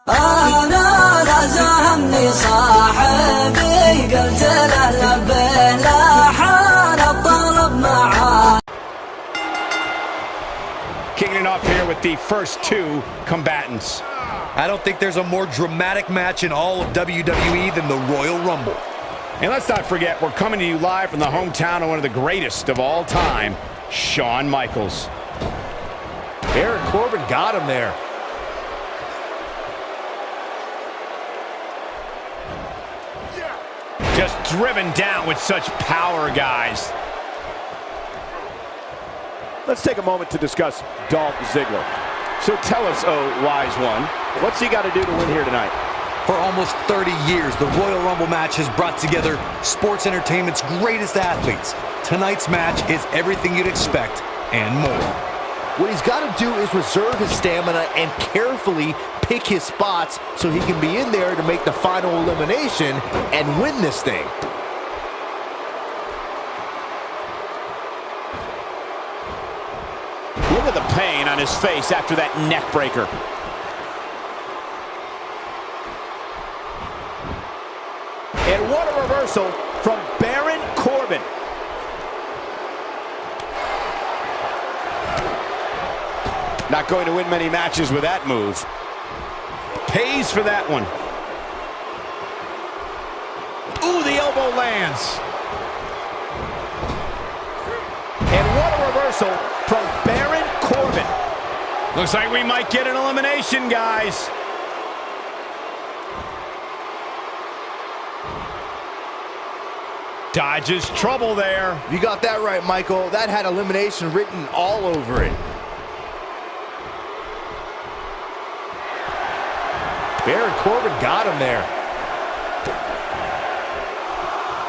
أنا لازمني صاحبي قلت له لبيه لا حال الطلب معاه. Kicking it off here with the first two combatants. I don't think there's a more dramatic match in all of WWE than the Royal Rumble. And let's not forget, we're coming to you live from the hometown of one of the greatest of all time, Shawn Michaels. Baron Corbin got him there. Just driven down with such power, guys. Let's take a moment to discuss Dolph Ziggler. So tell us, oh, wise one, what's he got to do to win here tonight? For almost 30 years, the Royal Rumble match has brought together sports entertainment's greatest athletes. Tonight's match is everything you'd expect and more. What he's got to do is reserve his stamina and carefully pick his spots so he can be in there to make the final elimination and win this thing. Look at the pain on his face after that neck breaker. And what a reversal from Baron Corbin. Not going to win many matches with that move. Pays for that one. Ooh, the elbow lands. And what a reversal from Baron Corbin. Looks like we might get an elimination, guys. Dodges trouble there. You got that right, Michael. That had elimination written all over it. Baron Corbin got him there.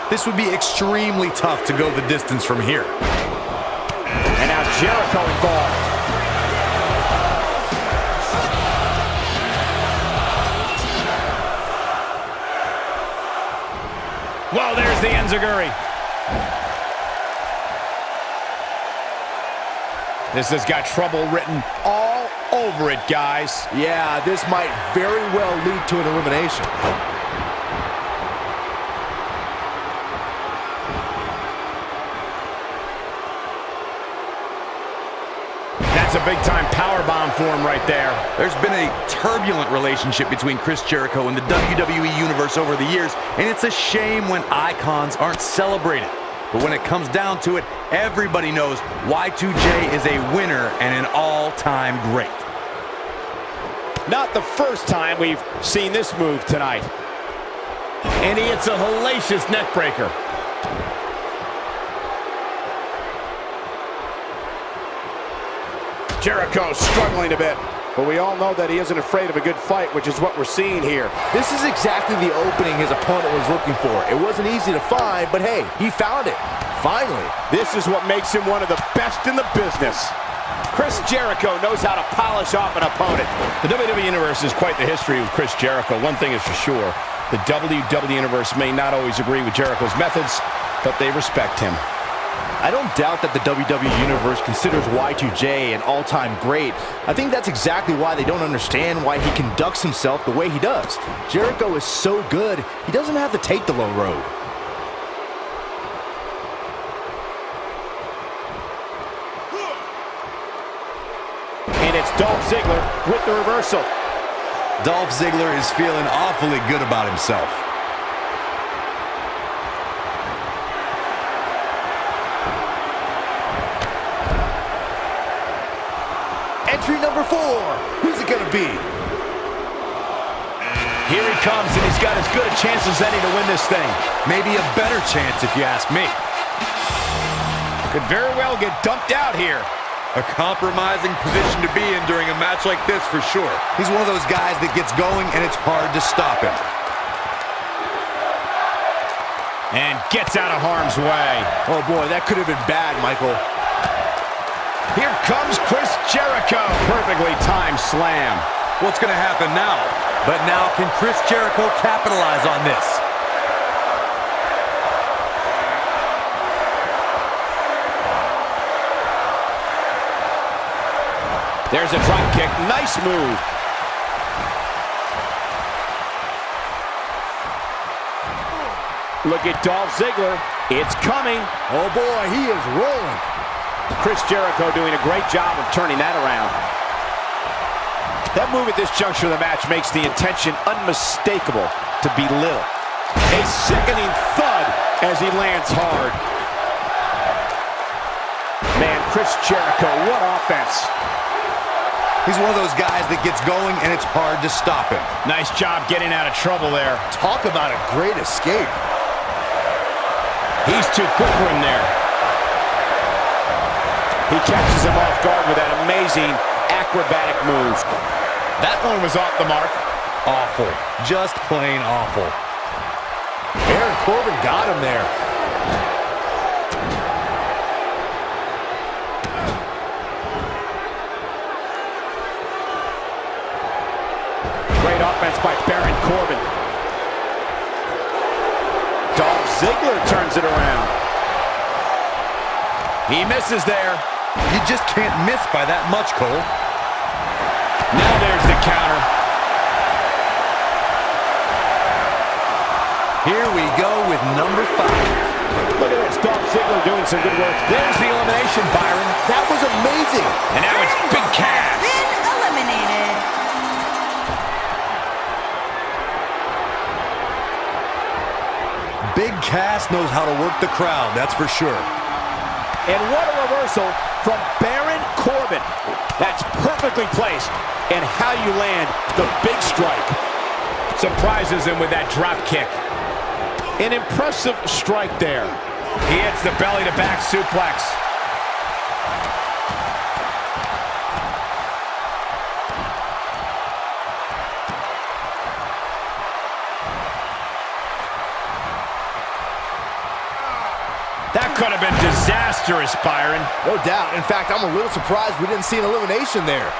This would be extremely tough to go the distance from here. And now Jericho involved. Well, there's the enziguri. This has got trouble written all over it, guys. Yeah, this might very well lead to an elimination. That's a big-time powerbomb for him right there. There's been a turbulent relationship between Chris Jericho and the WWE Universe over the years, and it's a shame when icons aren't celebrated. But when it comes down to it, everybody knows Y2J is a winner and an all-time great. Not the first time we've seen this move tonight. And he hits a hellacious neck breaker. Jericho struggling a bit. But we all know that he isn't afraid of a good fight, which is what we're seeing here. This is exactly the opening his opponent was looking for. It wasn't easy to find, but hey, he found it. Finally. This is what makes him one of the best in the business. Chris Jericho knows how to polish off an opponent. The WWE Universe is quite the history of Chris Jericho. One thing is for sure, the WWE Universe may not always agree with Jericho's methods, but they respect him. I don't doubt that the WWE Universe considers Y2J an all-time great. I think that's exactly why they don't understand why he conducts himself the way he does. Jericho is so good, he doesn't have to take the low road. And it's Dolph Ziggler with the reversal. Dolph Ziggler is feeling awfully good about himself. Entry number 4. Who's it gonna be? Here he comes, and he's got as good a chance as any to win this thing. Maybe a better chance if you ask me. Could very well get dumped out here. A compromising position to be in during a match like this for sure. He's one of those guys that gets going and it's hard to stop him. And gets out of harm's way. Oh boy, that could have been bad, Michael. Here comes Chris Jericho. Perfectly timed slam. What's going to happen now? But now can Chris Jericho capitalize on this? There's a drop kick. Nice move. Look at Dolph Ziggler. It's coming. Oh boy, he is rolling. Chris Jericho doing a great job of turning that around. That move at this juncture of the match makes the intention unmistakable to belittle. A sickening thud as he lands hard. Man, Chris Jericho, what offense. He's one of those guys that gets going and it's hard to stop him. Nice job getting out of trouble there. Talk about a great escape. He's too quick for him there. He catches him off guard with that amazing acrobatic move. That one was off the mark. Awful. Just plain awful. Baron Corbin got him there. Great offense by Baron Corbin. Dolph Ziggler turns it around. He misses there. You just can't miss by that much, Cole. Now there's the counter. Here we go with number 5. Look at this, Dolph Ziggler doing some good work. There's the elimination, Byron. That was amazing. And now it's Big Cass. Been eliminated. Big Cass knows how to work the crowd, that's for sure. And what a reversal from Baron Corbin. That's perfectly placed. And how you land the big strike. Surprises him with that drop kick. An impressive strike there. He hits the belly-to-back suplex. That could have been disastrous, Byron. No doubt. In fact, I'm a little surprised we didn't see an elimination there.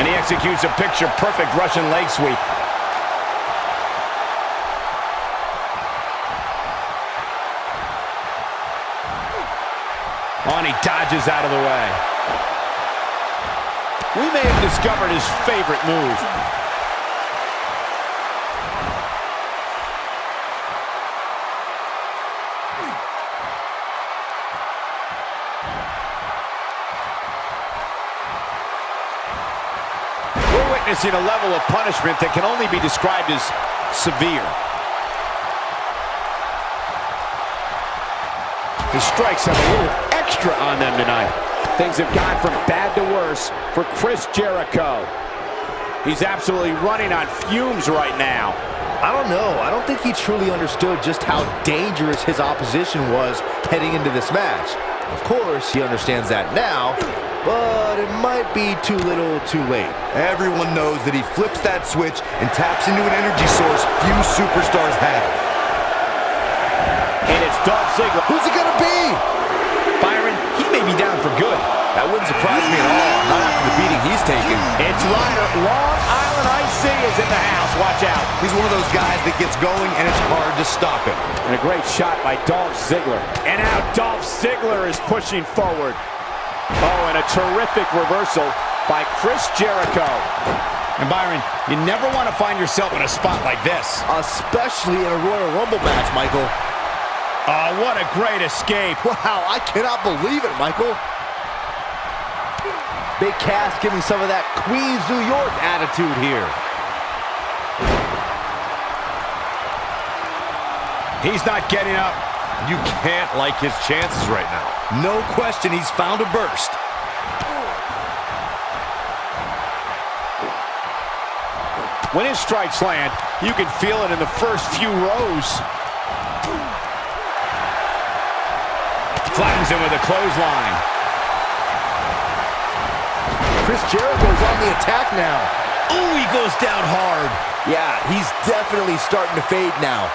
And he executes a picture-perfect Russian leg sweep. Oh, and he dodges out of the way. We may have discovered his favorite move. Witnessing a level of punishment that can only be described as severe. The strikes have a little extra on them tonight. Things have gone from bad to worse for Chris Jericho. He's absolutely running on fumes right now. I don't know. I don't think he truly understood just how dangerous his opposition was heading into this match. Of course, he understands that now, but it might be too little too late. Everyone knows that he flips that switch and taps into an energy source few superstars have. And it's Dolph Ziggler. Who's it gonna be? Byron, he may be down for good. That wouldn't surprise me at all, not after the beating he's taken. It's Ryder. Long Island Ice is in the house. Watch out. He's one of those guys that gets going and it's hard to stop him. And a great shot by Dolph Ziggler. And now Dolph Ziggler is pushing forward. Oh, and a terrific reversal by Chris Jericho. And Byron, you never want to find yourself in a spot like this. Especially in a Royal Rumble match, Michael. Oh, what a great escape. Wow, I cannot believe it, Michael. Big Cass giving some of that Queens, New York attitude here. He's not getting up. You can't like his chances right now. No question he's found a burst. When his strikes land, you can feel it in the first few rows. Flattens him with a clothesline. Chris Jericho's on the attack now. Ooh, he goes down hard. Yeah, he's definitely starting to fade now.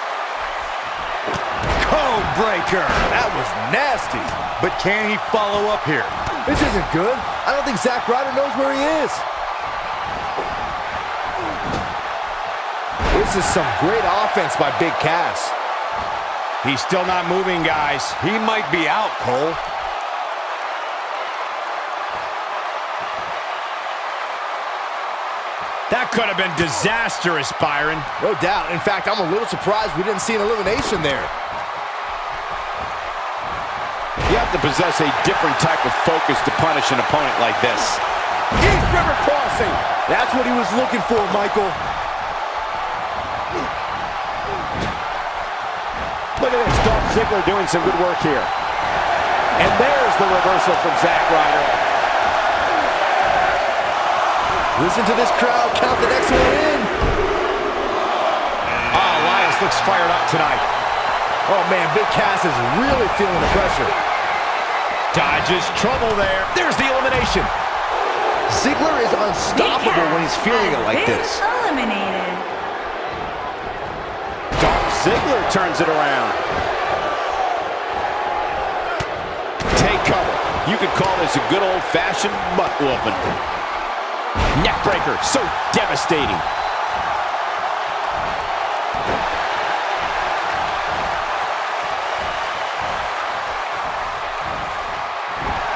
Code breaker. That was nasty. But can he follow up here? This isn't good. I don't think Zack Ryder knows where he is. This is some great offense by Big Cass. He's still not moving, guys. He might be out, Cole. That could have been disastrous, Byron. No doubt. In fact, I'm a little surprised we didn't see an elimination there. You have to possess a different type of focus to punish an opponent like this. East River crossing. That's what he was looking for, Michael. Look at this, Dolph Ziggler doing some good work here. And there's the reversal from Zack Ryder. Listen to this crowd count the next one in. Oh, Elias looks fired up tonight. Oh, man, Big Cass is really feeling the pressure. Dodges trouble there. There's the elimination. Ziggler is unstoppable when he's feeling it like this. Eliminated. Dolph Ziggler turns it around. Take cover. You could call this a good old-fashioned butt whooping. Neckbreaker, so devastating.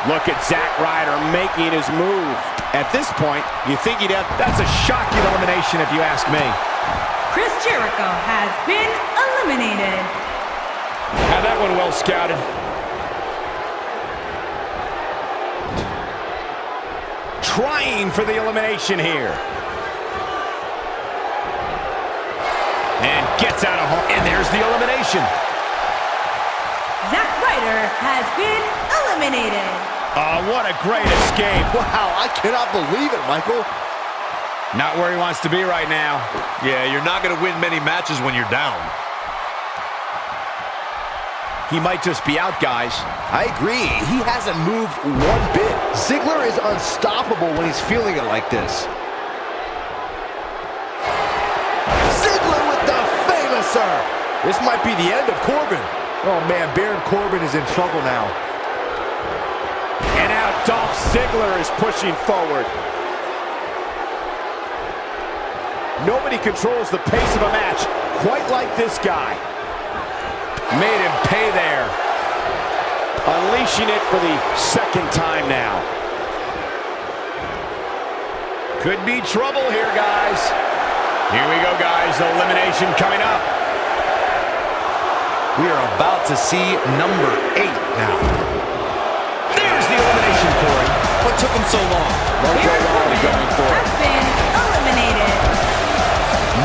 Look at Zack Ryder making his move. At this point, you think he'd have... That's a shocking elimination if you ask me. Chris Jericho has been eliminated. Had that one well scouted. Trying for the elimination here. And gets out of home. And there's the elimination. Zack Ryder has been eliminated. What a great escape. Wow, I cannot believe it, Michael. Not where he wants to be right now. Yeah, you're not going to win many matches when you're down. He might just be out, guys. I agree. He hasn't moved one bit. Ziggler is unstoppable when he's feeling it like this. Ziggler with the famouser. This might be the end of Corbin. Oh, man, Baron Corbin is in trouble now. And now Dolph Ziggler is pushing forward. Nobody controls the pace of a match quite like this guy. Made him pay there. Unleashing it for the second time now. Could be trouble here, guys. Here we go, guys. Elimination coming up. We are about to see number 8 now. There's the elimination, Corey. What took him so long? Baron Corbin has been eliminated.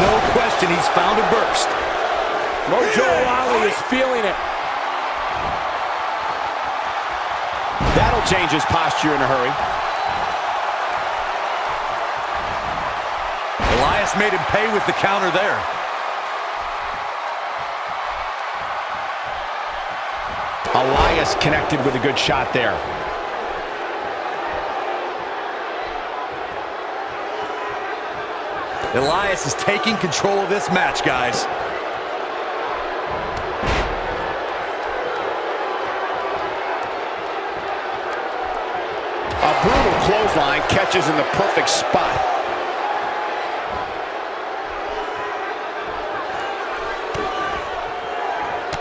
No question, he's found a burst. Mojo Rawley is feeling it. That'll change his posture in a hurry. Elias made him pay with the counter there. Elias connected with a good shot there. Elias is taking control of this match, guys. A brutal clothesline catches in the perfect spot.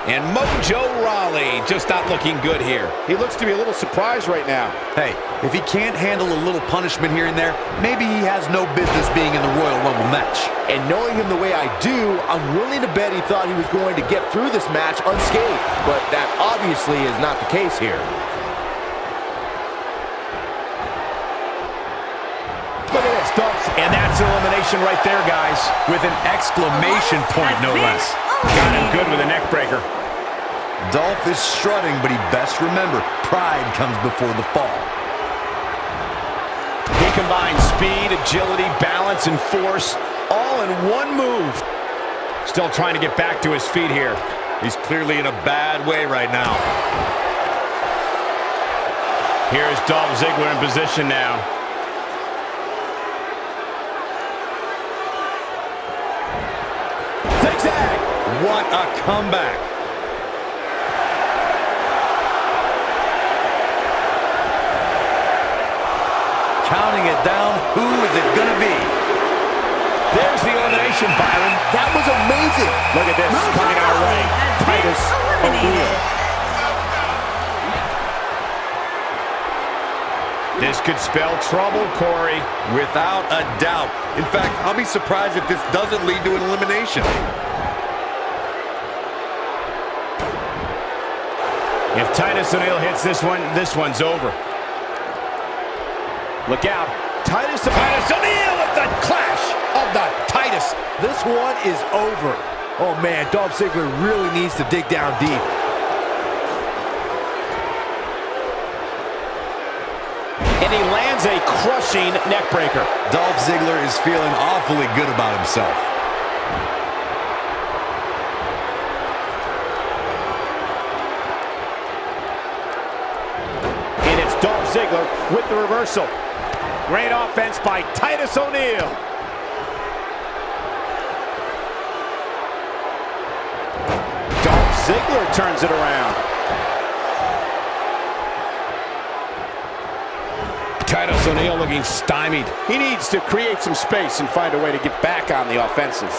And Mojo Rawley just not looking good here. He looks to be a little surprised right now. Hey, if he can't handle a little punishment here and there, maybe he has no business being in the Royal Rumble match. And knowing him the way I do, I'm willing to bet he thought he was going to get through this match unscathed. But that obviously is not the case here. Look at this, Dolph. And that's elimination right there, guys. With an exclamation point, no less. Got him good with a neck breaker. Dolph is strutting, but he best remember, pride comes before the fall. He combines speed, agility, balance, and force, all in one move. Still trying to get back to his feet here. He's clearly in a bad way right now. Here's Dolph Ziggler in position now. Zigzag! What a comeback. Counting it down, who is it going to be? There's the elimination, Byron. That was amazing. Look at this, coming our way. Titus O'Neil. This could spell trouble, Corey. Without a doubt. In fact, I'll be surprised if this doesn't lead to an elimination. If Titus O'Neil hits this one's over. Look out. Titus O'Neil with the clash of the Titus. This one is over. Oh man, Dolph Ziggler really needs to dig down deep. And he lands a crushing neckbreaker. Dolph Ziggler is feeling awfully good about himself. And it's Dolph Ziggler with the reversal. Great offense by Titus O'Neil. Dolph Ziggler turns it around. Titus O'Neil looking stymied. He needs to create some space and find a way to get back on the offensive.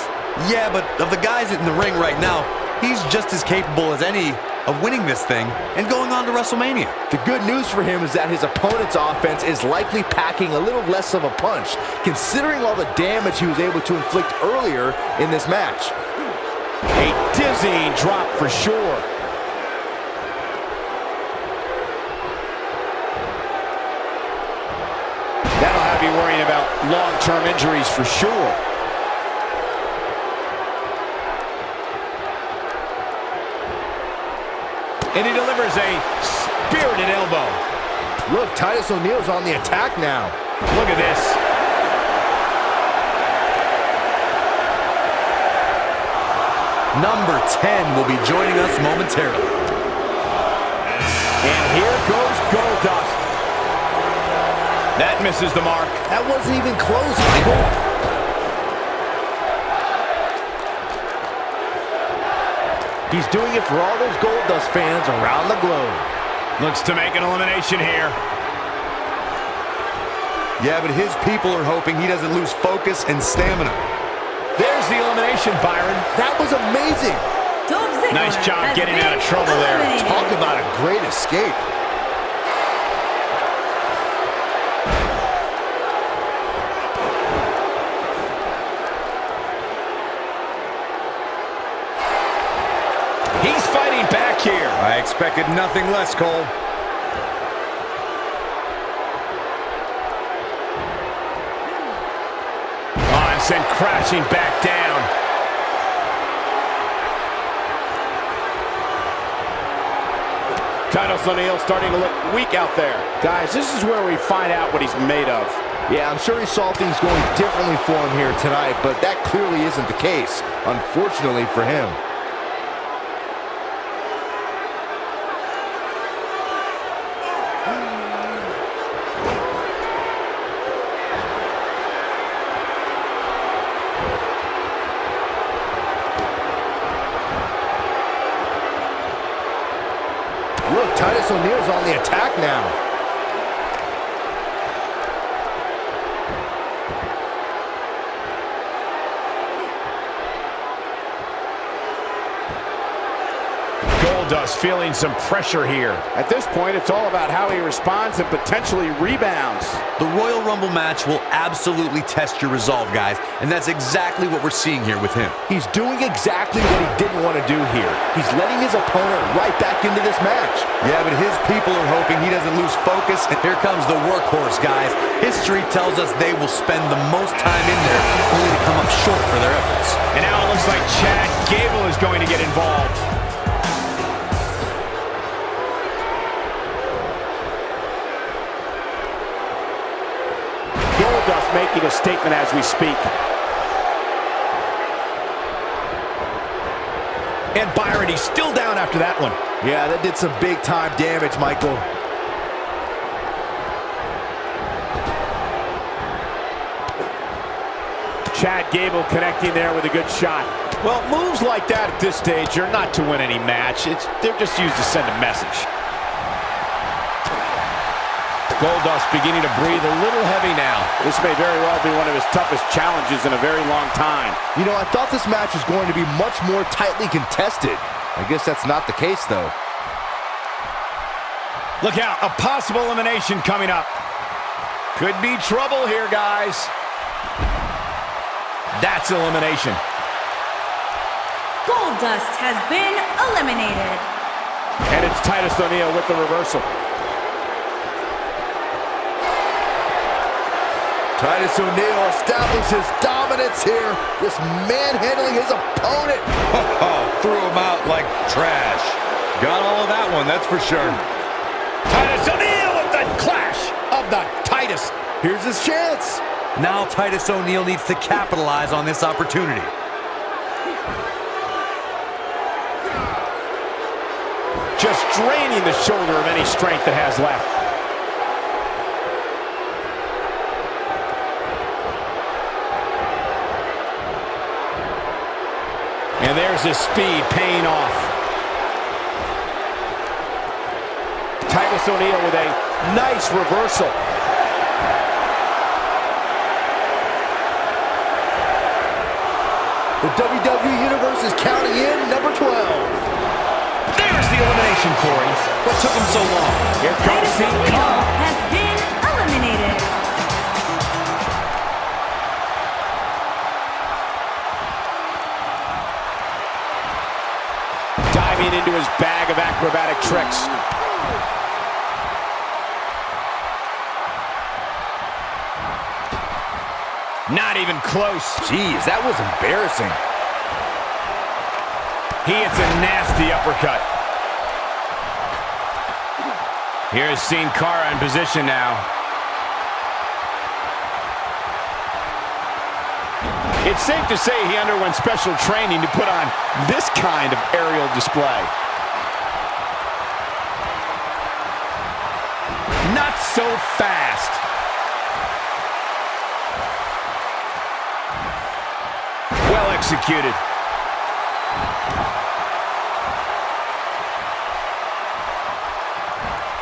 Yeah, but of the guys in the ring right now, he's just as capable as any of winning this thing and going on to WrestleMania. The good news for him is that his opponent's offense is likely packing a little less of a punch, considering all the damage he was able to inflict earlier in this match. A dizzying drop for sure. That'll have you worrying about long-term injuries for sure. And he delivers a spirited elbow. Look, Titus O'Neil's on the attack now. Look at this. Number 10 will be joining us momentarily. And here goes Goldust. That misses the mark. That wasn't even close, Michael. He's doing it for all those Goldust fans around the globe. Looks to make an elimination here. Yeah, but his people are hoping he doesn't lose focus and stamina. There's the elimination, Byron. That was amazing. Dolph Ziggler Nice job has getting been out of trouble there. eliminated. Talk about a great escape. He's fighting back here. I expected nothing less, Cole. Oh, and sent crashing back down. Titus O'Neil starting to look weak out there. Guys, this is where we find out what he's made of. Yeah, I'm sure he saw things going differently for him here tonight, but that clearly isn't the case, unfortunately for him. Look, Titus O'Neil's on the attack now. Goldust feeling some pressure here. At this point, it's all about how he responds and potentially rebounds. The Royal Rumble match will absolutely test your resolve, guys, and that's exactly what we're seeing here with him. He's doing exactly what he didn't want to do here. He's letting his opponent right back into this match. Yeah, but his people are hoping he doesn't lose focus, and here comes the workhorse, guys. History tells us they will spend the most time in there, only to come up short for their efforts. And now it looks like Chad Gable is going to get involved. Goldust making a statement as we speak. And Byron, he's still down after that one. Yeah, that did some big-time damage, Michael. Chad Gable connecting there with a good shot. Well, moves like that at this stage are not to win any match. They're just used to send a message. Goldust beginning to breathe a little heavy now. This may very well be one of his toughest challenges in a very long time. You know, I thought this match was going to be much more tightly contested. I guess that's not the case, though. Look out, a possible elimination coming up. Could be trouble here, guys. That's elimination. Goldust has been eliminated. And it's Titus O'Neil with the reversal. Titus O'Neil establishes dominance here, just manhandling his opponent. Threw him out like trash. Got all of that one, that's for sure. Titus O'Neil with the clash of the Titus. Here's his chance. Now Titus O'Neil needs to capitalize on this opportunity. Just draining the shoulder of any strength it has left. And there's his speed paying off. Titus O'Neil with a nice reversal. The WWE Universe is counting in number 12. There's the elimination, Corey. What took him so long? Here comes Titus King O'Neil Abdullah. has been eliminated. Diving into his bag of acrobatic tricks. Not even close. Jeez, that was embarrassing. He hits a nasty uppercut. Here's Sin Cara in position now. It's safe to say he underwent special training to put on this kind of aerial display. Not so fast. Well executed.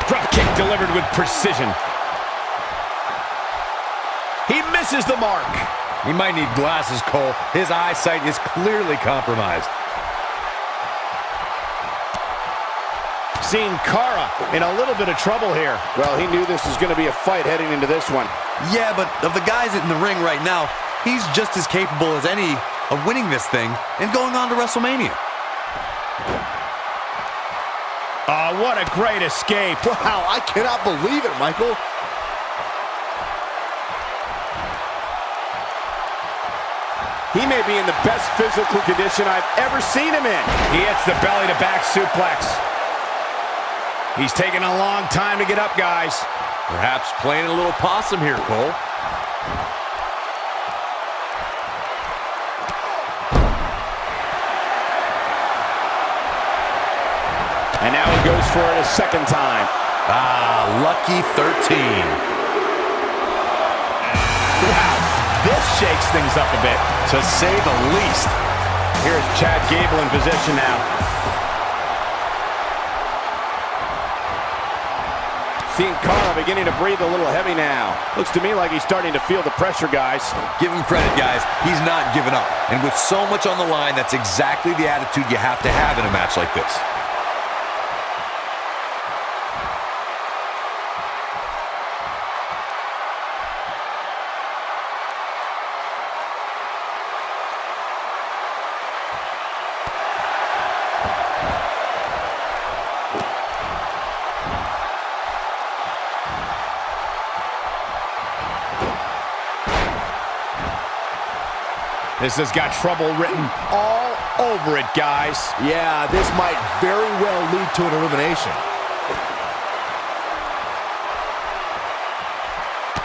Drop kick delivered with precision. He misses the mark. He might need glasses, Cole. His eyesight is clearly compromised. Sin Cara in a little bit of trouble here. Well, he knew this was going to be a fight heading into this one. Yeah, but of the guys in the ring right now, he's just as capable as any of winning this thing and going on to WrestleMania. Oh, what a great escape. Wow, I cannot believe it, Michael. He may be in the best physical condition I've ever seen him in. He hits the belly-to-back suplex. He's taking a long time to get up, guys. Perhaps playing a little possum here, Cole. And now he goes for it a second time. Ah, lucky 13. Wow, this shakes things up a bit, to say the least. Here's Chad Gable in position now. Sin Cara beginning to breathe a little heavy now. Looks to me like he's starting to feel the pressure, guys. Give him credit, guys. He's not giving up. And with so much on the line, that's exactly the attitude you have to have in a match like this. This has got trouble written all over it, guys. Yeah, this might very well lead to an elimination.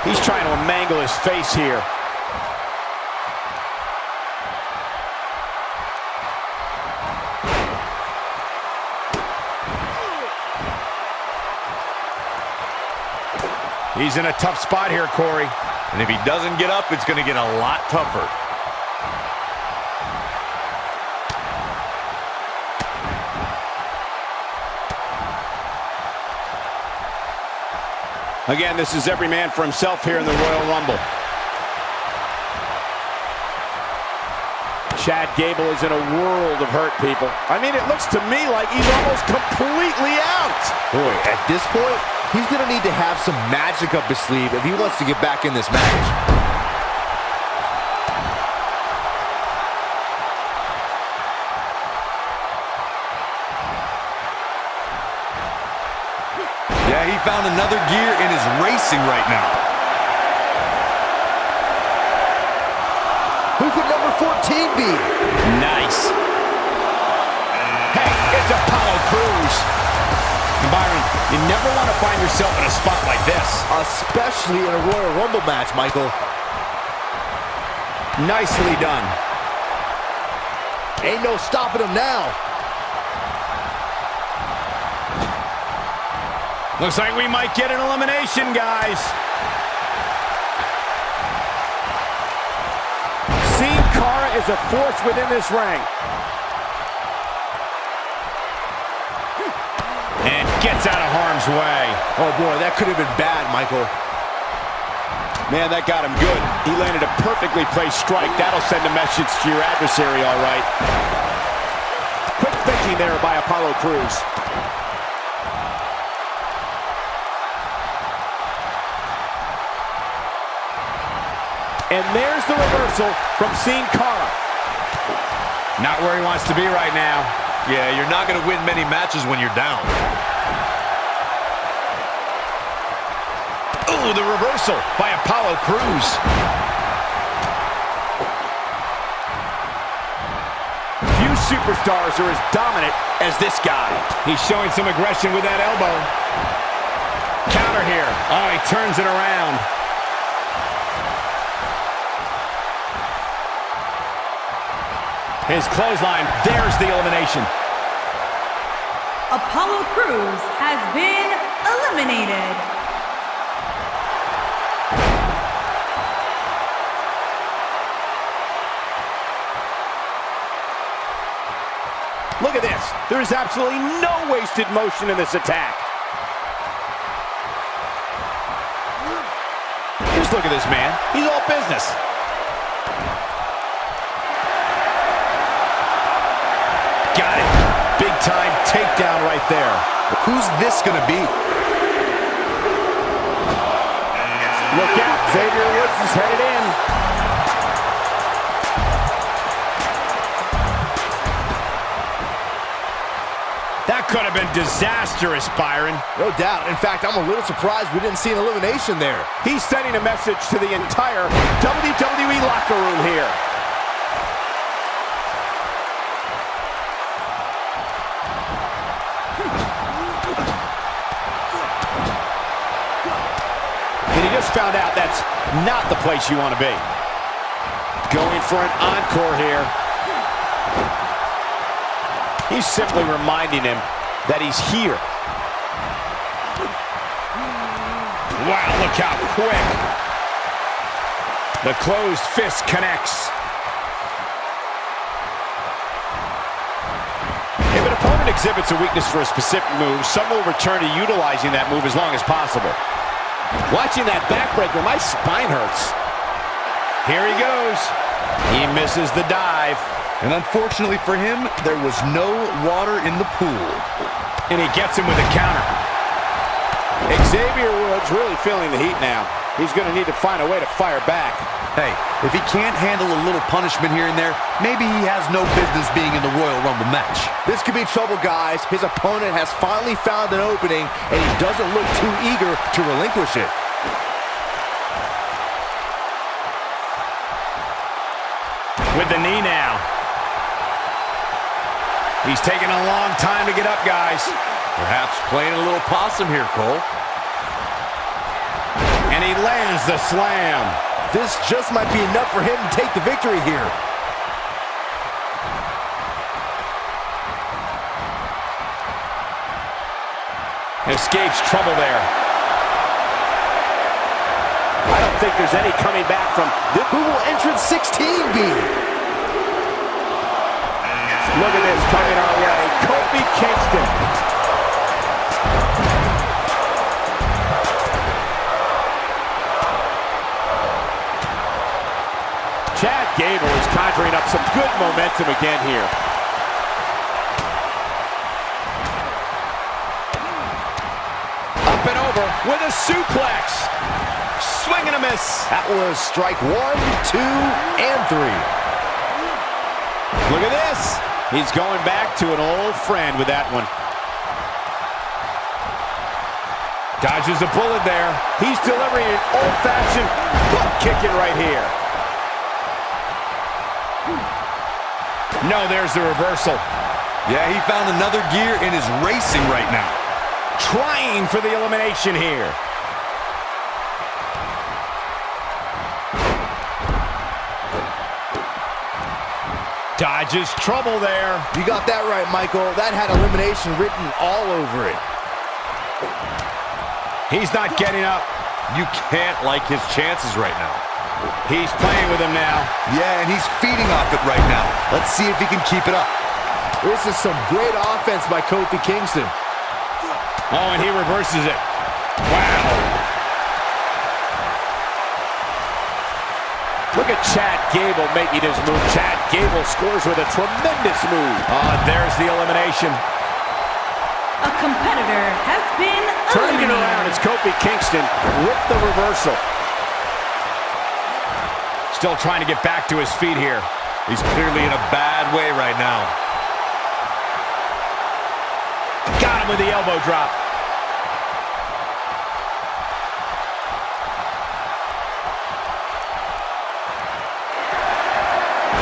He's trying to mangle his face here. He's in a tough spot here, Corey. And if he doesn't get up, it's going to get a lot tougher. Again, this is every man for himself here in the Royal Rumble. Chad Gable is in a world of hurt, people. I mean, it looks to me like he's almost completely out. Boy, at this point, he's going to need to have some magic up his sleeve if he wants to get back in this match. Yeah, he found another gear in his racing right now. Who could number 14 be? Nice. Hey, it's Apollo Crews. Byron, you never want to find yourself in a spot like this. Especially in a Royal Rumble match, Michael. Nicely done. Ain't no stopping him now. Looks like we might get an elimination, guys. Sin Cara is a force within this ring. And gets out of harm's way. Oh boy, that could have been bad, Michael. Man, that got him good. He landed a perfectly placed strike. That'll send a message to your adversary, all right. Quick thinking there by Apollo Crews. And there's the reversal from Sin Cara. Not where he wants to be right now. Yeah, you're not going to win many matches when you're down. Ooh, the reversal by Apollo Crews. Few superstars are as dominant as this guy. He's showing some aggression with that elbow. Counter here. Oh, he turns it around. His clothesline, there's the elimination. Apollo Crews has been eliminated. Look at this. There is absolutely no wasted motion in this attack. Just look at this man. He's all business. Got it. Big time takedown right there. Who's this going to be? Look out. Xavier Woods is headed in. That could have been disastrous, Byron. No doubt. In fact, I'm a little surprised we didn't see an elimination there. He's sending a message to the entire WWE locker room here. And he just found out that's not the place you want to be. Going for an encore here. He's simply reminding him that he's here. Wow, look how quick. The closed fist connects. If an opponent exhibits a weakness for a specific move, some will return to utilizing that move as long as possible. Watching that backbreaker, my spine hurts. Here he goes. He misses the dive. And unfortunately for him, there was no water in the pool. And he gets him with a counter. Xavier Woods really feeling the heat now. He's going to need to find a way to fire back. Hey, if he can't handle a little punishment here and there, maybe he has no business being in the Royal Rumble match. This could be trouble, guys. His opponent has finally found an opening, and he doesn't look too eager to relinquish it. With the knee now. He's taking a long time to get up, guys. Perhaps playing a little possum here, Cole. And he lands the slam. This just might be enough for him to take the victory here. Escapes trouble there. I don't think there's any coming back from this. Who will entrance 16 be? Look at this coming our way. Kofi Kingston. Chad Gable is conjuring up some good momentum again here. Up and over with a suplex. Swing and a miss. That was strike 1, 2, and 3. Look at this. He's going back to an old friend with that one. Dodges a bullet there. He's delivering an old-fashioned butt kicking right here. No, there's the reversal. Yeah, he found another gear and is racing right now. Trying for the elimination here. Dodges trouble there. You got that right, Michael. That had elimination written all over it. He's not getting up. You can't like his chances right now. He's playing with him now. Yeah, and he's feeding off it right now. Let's see if he can keep it up. This is some great offense by Kofi Kingston. Oh, and he reverses it. Wow. Look at Chad Gable making his move. Chad Gable scores with a tremendous move. There's the elimination. A competitor has been Turning it eliminated. around, it's Kofi Kingston with the reversal. Still trying to get back to his feet here. He's clearly in a bad way right now. Got him with the elbow drop.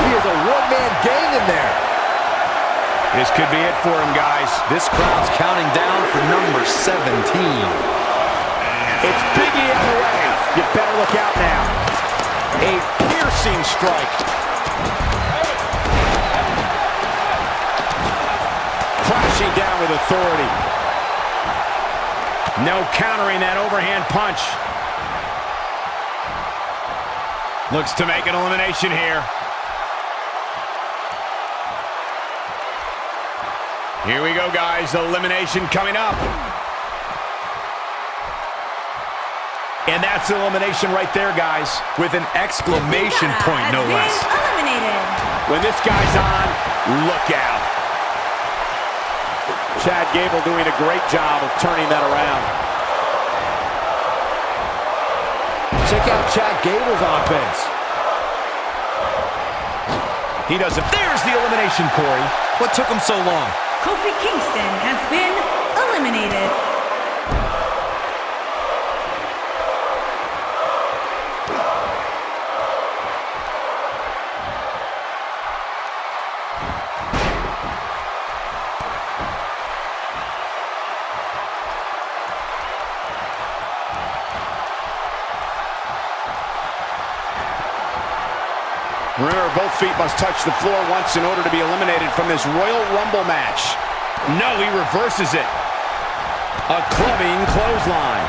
He is a one-man gang in there. This could be it for him, guys. This crowd's counting down for number 17. It's Big E on the way. You better look out now. A piercing strike. Crashing down with authority. No countering that overhand punch. Looks to make an elimination here. Here we go, guys. Elimination coming up. And that's elimination right there, guys. With an exclamation point, no less. Eliminated. When this guy's on, look out. Chad Gable doing a great job of turning that around. Check out Chad Gable's offense. He doesn't. There's the elimination, Corey. What took him so long? Kofi Kingston has been eliminated. Remember, both feet must touch the floor once in order to be eliminated from this Royal Rumble match. No, he reverses it. A clubbing clothesline.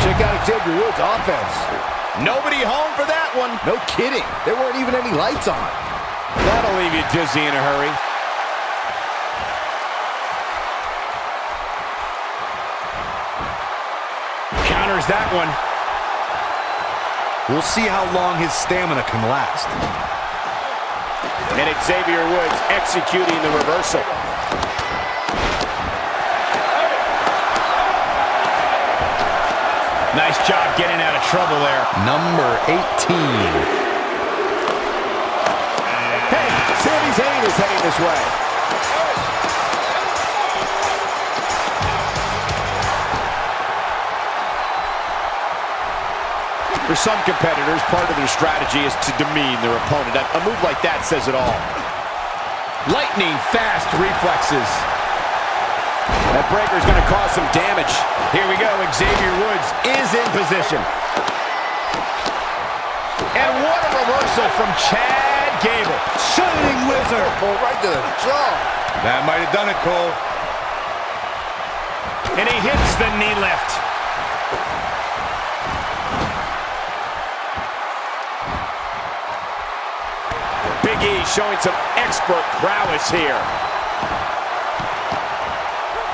Check out Xavier Woods' offense. Nobody home for that one. No kidding. There weren't even any lights on. That'll leave you dizzy in a hurry. Counters that one. We'll see how long his stamina can last. And it's Xavier Woods executing the reversal. Nice job getting out of trouble there. Number 18. Hey, Sami Zayn is heading this way. For some competitors, part of their strategy is to demean their opponent. A move like that says it all. Lightning fast reflexes. That breaker's going to cause some damage. Here we go. Xavier Woods is in position. And what a reversal from Chad Gable. Shining Wizard. Oh, right to the jaw. That might have done it, Cole. And he hits the knee lift. Big E showing some expert prowess here.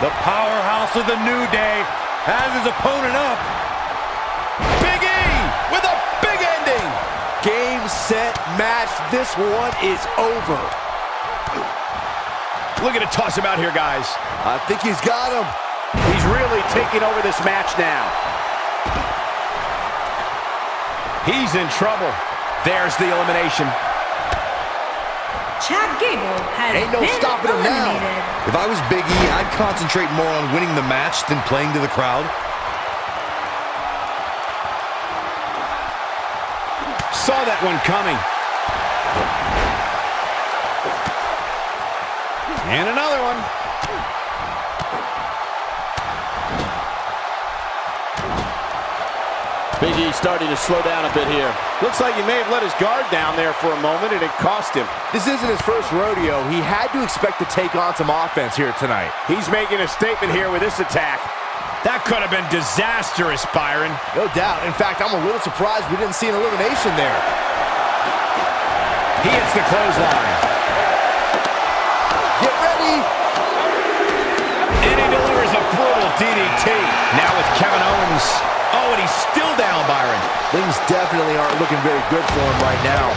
The Powerhouse of the New Day has his opponent up. Big E with a big ending. Game, set, match. This one is over. Looking to toss him out here, guys. I think he's got him. He's really taking over this match now. He's in trouble. There's the elimination. Chad Gable has Ain't no been stopping him now. eliminated. If I was Big E, I'd concentrate more on winning the match than playing to the crowd. Saw that one coming. And another one. Big E starting to slow down a bit here. Looks like he may have let his guard down there for a moment, and it cost him. This isn't his first rodeo. He had to expect to take on some offense here tonight. He's making a statement here with this attack. That could have been disastrous, Byron. No doubt. In fact, I'm a little surprised we didn't see an elimination there. He hits the clothesline. Get ready. And he delivers a brutal DDT. Now with Kevin Owens. Oh, and he's still down, Byron. Things definitely aren't looking very good for him right now.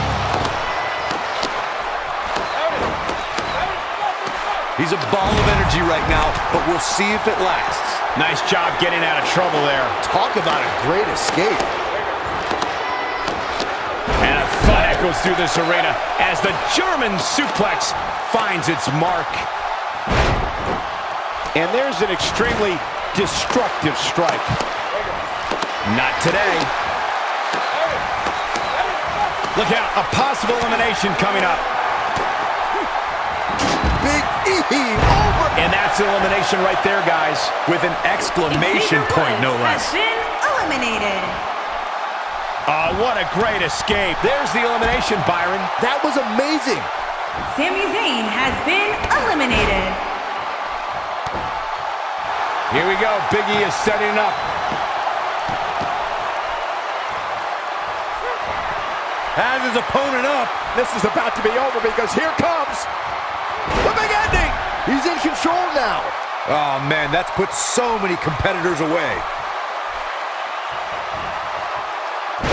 He's a ball of energy right now, but we'll see if it lasts. Nice job getting out of trouble there. Talk about a great escape. And a thud echoes through this arena as the German suplex finds its mark. And there's an extremely destructive strike. Not today. Look out, a possible elimination coming up. Big E over. And that's an elimination right there, guys. With an exclamation point, no less. Has been eliminated. Oh, what a great escape. There's the elimination, Byron. That was amazing. Sami Zayn has been eliminated. Here we go. Big E is setting it up. Has his opponent up. This is about to be over because here comes the big ending. He's in control now. Oh, man, that's put so many competitors away.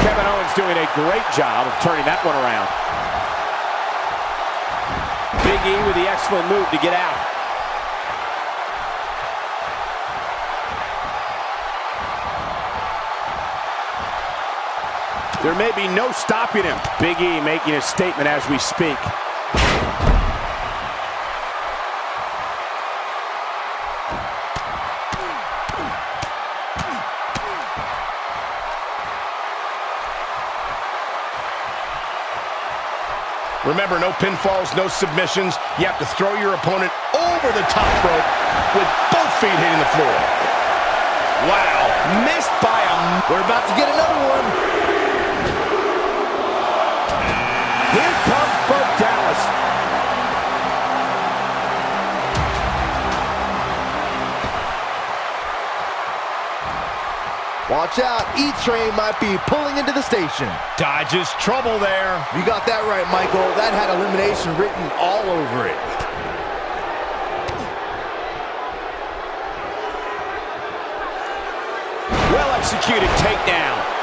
Kevin Owens doing a great job of turning that one around. Big E with the excellent move to get out. There may be no stopping him. Big E making a statement as we speak. Remember, no pinfalls, no submissions. You have to throw your opponent over the top rope with both feet hitting the floor. Wow, missed by him. We're about to get another one. Here comes Bo Dallas. Watch out, E-Train might be pulling into the station. Dodges trouble there. You got that right, Michael. That had elimination written all over it. Well executed takedown.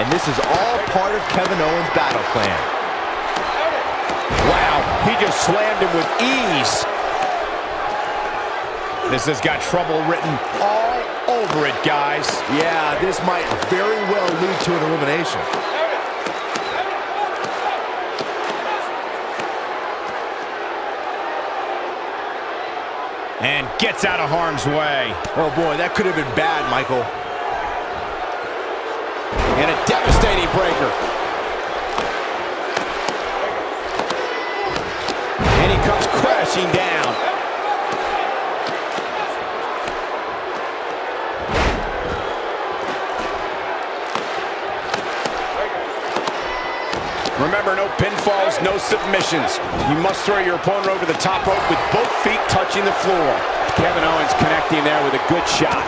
And this is all part of Kevin Owens' battle plan. Wow, he just slammed him with ease. This has got trouble written all over it, guys. Yeah, this might very well lead to an elimination. And gets out of harm's way. Oh boy, that could have been bad, Michael. And a devastating breaker. And he comes crashing down. Remember, no pinfalls, no submissions. You must throw your opponent over the top rope with both feet touching the floor. Kevin Owens connecting there with a good shot.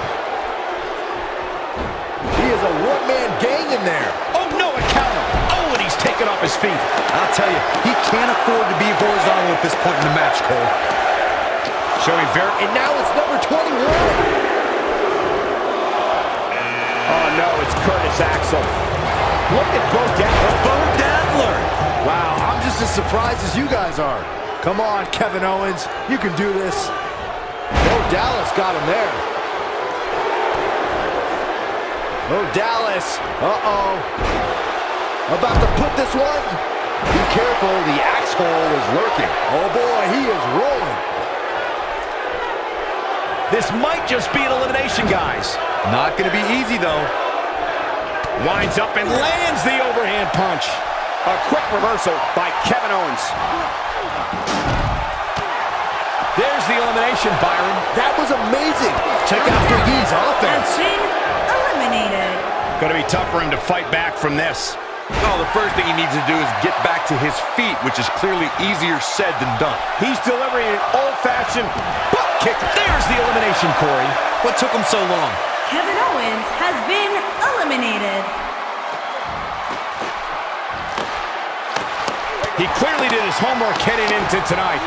He is a one-man gang in there. Oh, no, a counter. Oh, and he's taken off his feet. I'll tell you, he can't afford to be horizontal at this point in the match, Cole. Showing very... And now it's number 21. Oh, no, it's Curtis Axel. Look at Bo Dazzler. Wow, I'm just as surprised as you guys are. Come on, Kevin Owens. You can do this. Bo Dallas got him there. Oh, Dallas. Uh-oh. About to put this one. Be careful, the axe hole is lurking. Oh, boy, he is rolling. This might just be an elimination, guys. Not going to be easy, though. Winds up and lands the overhand punch. A quick reversal by Kevin Owens. There's the elimination, Byron. That was amazing. Check out Big E's offense. Has been eliminated. Going to be tough for him to fight back from this. Oh, the first thing he needs to do is get back to his feet, which is clearly easier said than done. He's delivering an old-fashioned butt kick. There's the elimination, Corey. What took him so long? Kevin Owens has been eliminated. He clearly did his homework heading into tonight.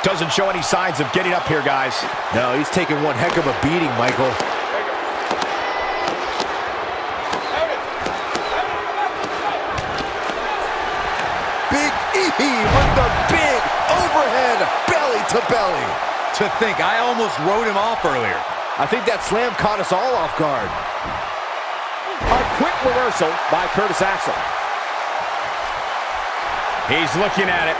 Doesn't show any signs of getting up here, guys. No, he's taking one heck of a beating, Michael. Big E with the big overhead belly to belly. To think, I almost wrote him off earlier. I think that slam caught us all off guard. A quick reversal by Curtis Axel. He's looking at it.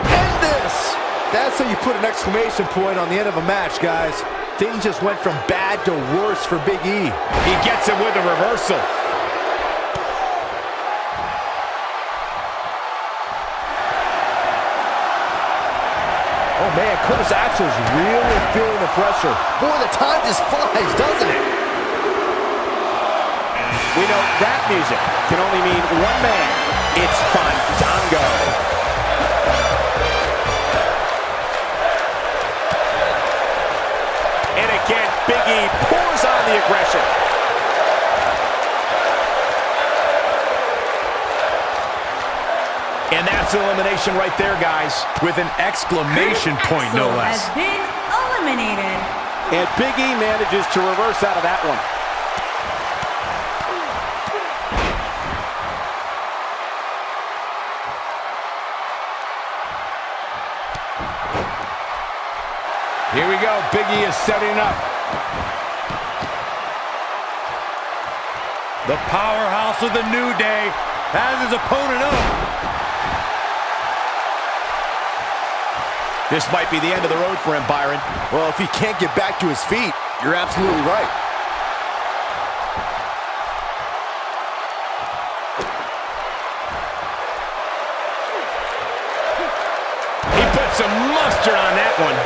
End this! That's how you put an exclamation point on the end of a match, guys. Things just went from bad to worse for Big E. He gets it with a reversal. Oh, man, Curtis Axel's really feeling the pressure. Boy, the time just flies, doesn't it? We know that music can only mean one man. It's Fandango. And again, Big E pours on the aggression. And that's elimination right there, guys. With an exclamation point, no less. Has been eliminated. And Big E manages to reverse out of that one. Here we go. Big E is setting up. The powerhouse of the New Day has his opponent up. This might be the end of the road for him, Byron. Well, if he can't get back to his feet, you're absolutely right. He put some mustard on that one.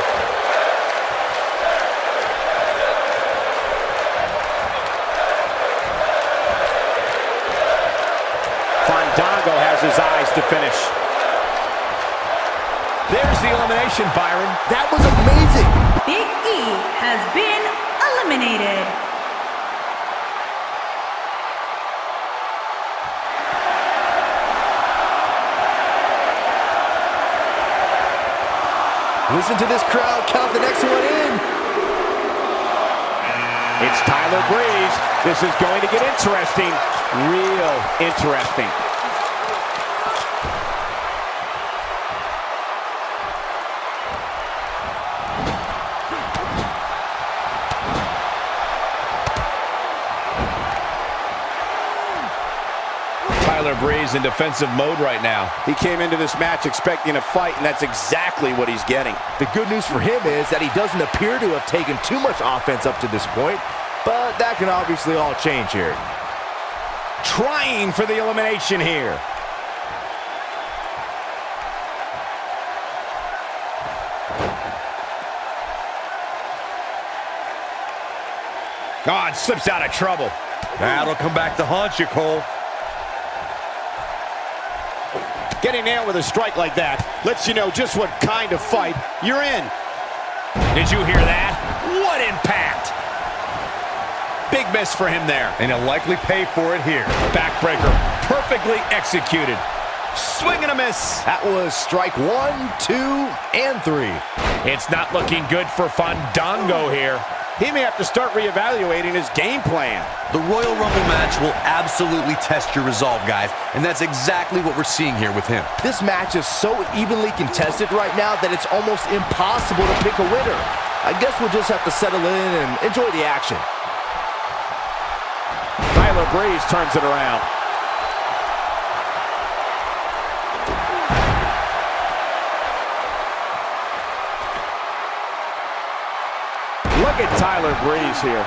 Fandango has his eyes to finish. There's the elimination, Byron. That was amazing. Big E has been eliminated. Listen to this crowd count the next one in. It's Tyler Breeze. This is going to get interesting. Real interesting. Tyler Breeze in defensive mode right now. He came into this match expecting a fight, and that's exactly what he's getting. The good news for him is that he doesn't appear to have taken too much offense up to this point, but that can obviously all change here. Trying for the elimination here. Oh, it slips out of trouble. That'll come back to haunt you, Cole. Getting nailed with a strike like that lets you know just what kind of fight you're in. Did you hear that? What impact! Big miss for him there. And he'll likely pay for it here. Backbreaker, perfectly executed. Swing and a miss. That was strike 1, 2, and 3. It's not looking good for Fandango here. He may have to start reevaluating his game plan. The Royal Rumble match will absolutely test your resolve, guys, and that's exactly what we're seeing here with him. This match is so evenly contested right now that it's almost impossible to pick a winner. I guess we'll just have to settle in and enjoy the action. Tyler Breeze turns it around. Look at Tyler Breeze here.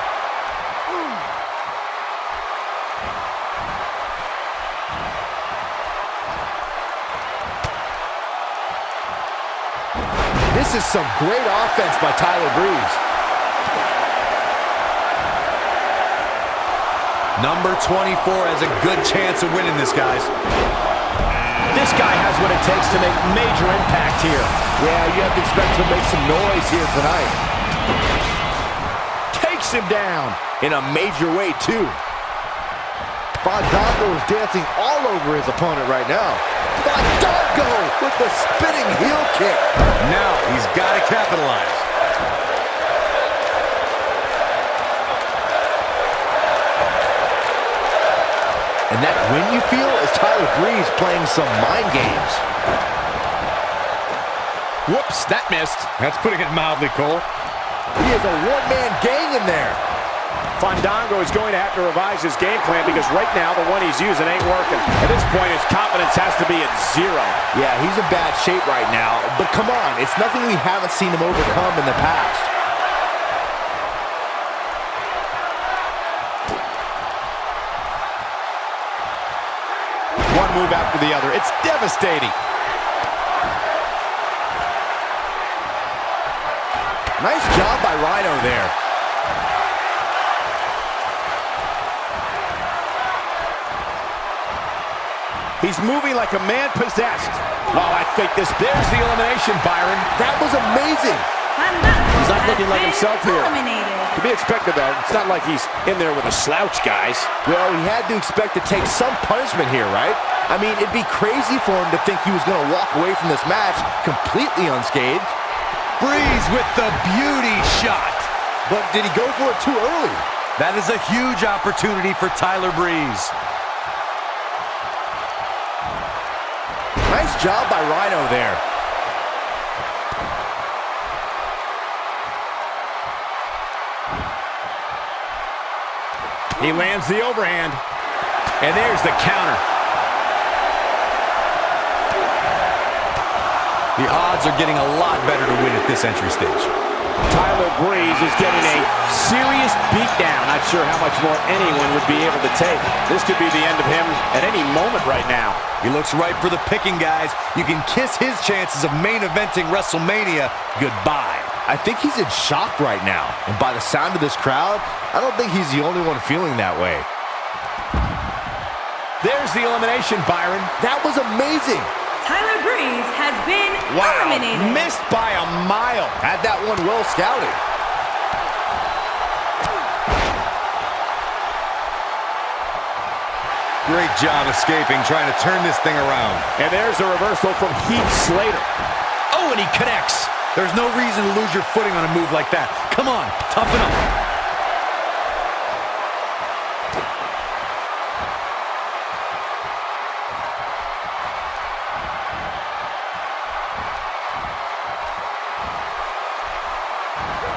This is some great offense by Tyler Breeze. Number 24 has a good chance of winning this, guys. This guy has what it takes to make major impact here. Yeah, you have to expect to make some noise here tonight. Takes him down. In a major way, too. Fandango is dancing all over his opponent right now. Fandango with the spinning heel kick. Now he's got to capitalize. And that win, you feel, is Tyler Breeze playing some mind games. Whoops, that missed. That's putting it mildly, Cole. He is a one-man gang in there. Fandango is going to have to revise his game plan because right now the one he's using ain't working. At this point, his confidence has to be at 0. Yeah, he's in bad shape right now. But come on, it's nothing we haven't seen him overcome in the past. One move after the other. It's devastating. Nice job by Rhino there. He's moving like a man possessed. Oh, I think there's the elimination, Byron. That was amazing. He's not looking like himself here. Eliminated. To be expected, though. It's not like he's in there with a slouch, guys. Well, he had to expect to take some punishment here, right? I mean, it'd be crazy for him to think he was going to walk away from this match completely unscathed. Breeze with the beauty shot. But did he go for it too early? That is a huge opportunity for Tyler Breeze. Nice job by Rhino there. He lands the overhand. And there's the counter. The odds are getting a lot better to win at this entry stage. Tyler Breeze is getting a serious beatdown. Not sure how much more anyone would be able to take. This could be the end of him at any moment right now. He looks ripe for the picking, guys. You can kiss his chances of main eventing WrestleMania goodbye. I think he's in shock right now. And by the sound of this crowd, I don't think he's the only one feeling that way. There's the elimination, Byron. That was amazing. Tyler Breeze has been eliminated. Missed by a mile. Had that one well scouted. Great job escaping, trying to turn this thing around. And there's a reversal from Heath Slater. Oh, and he connects. There's no reason to lose your footing on a move like that. Come on, toughen up.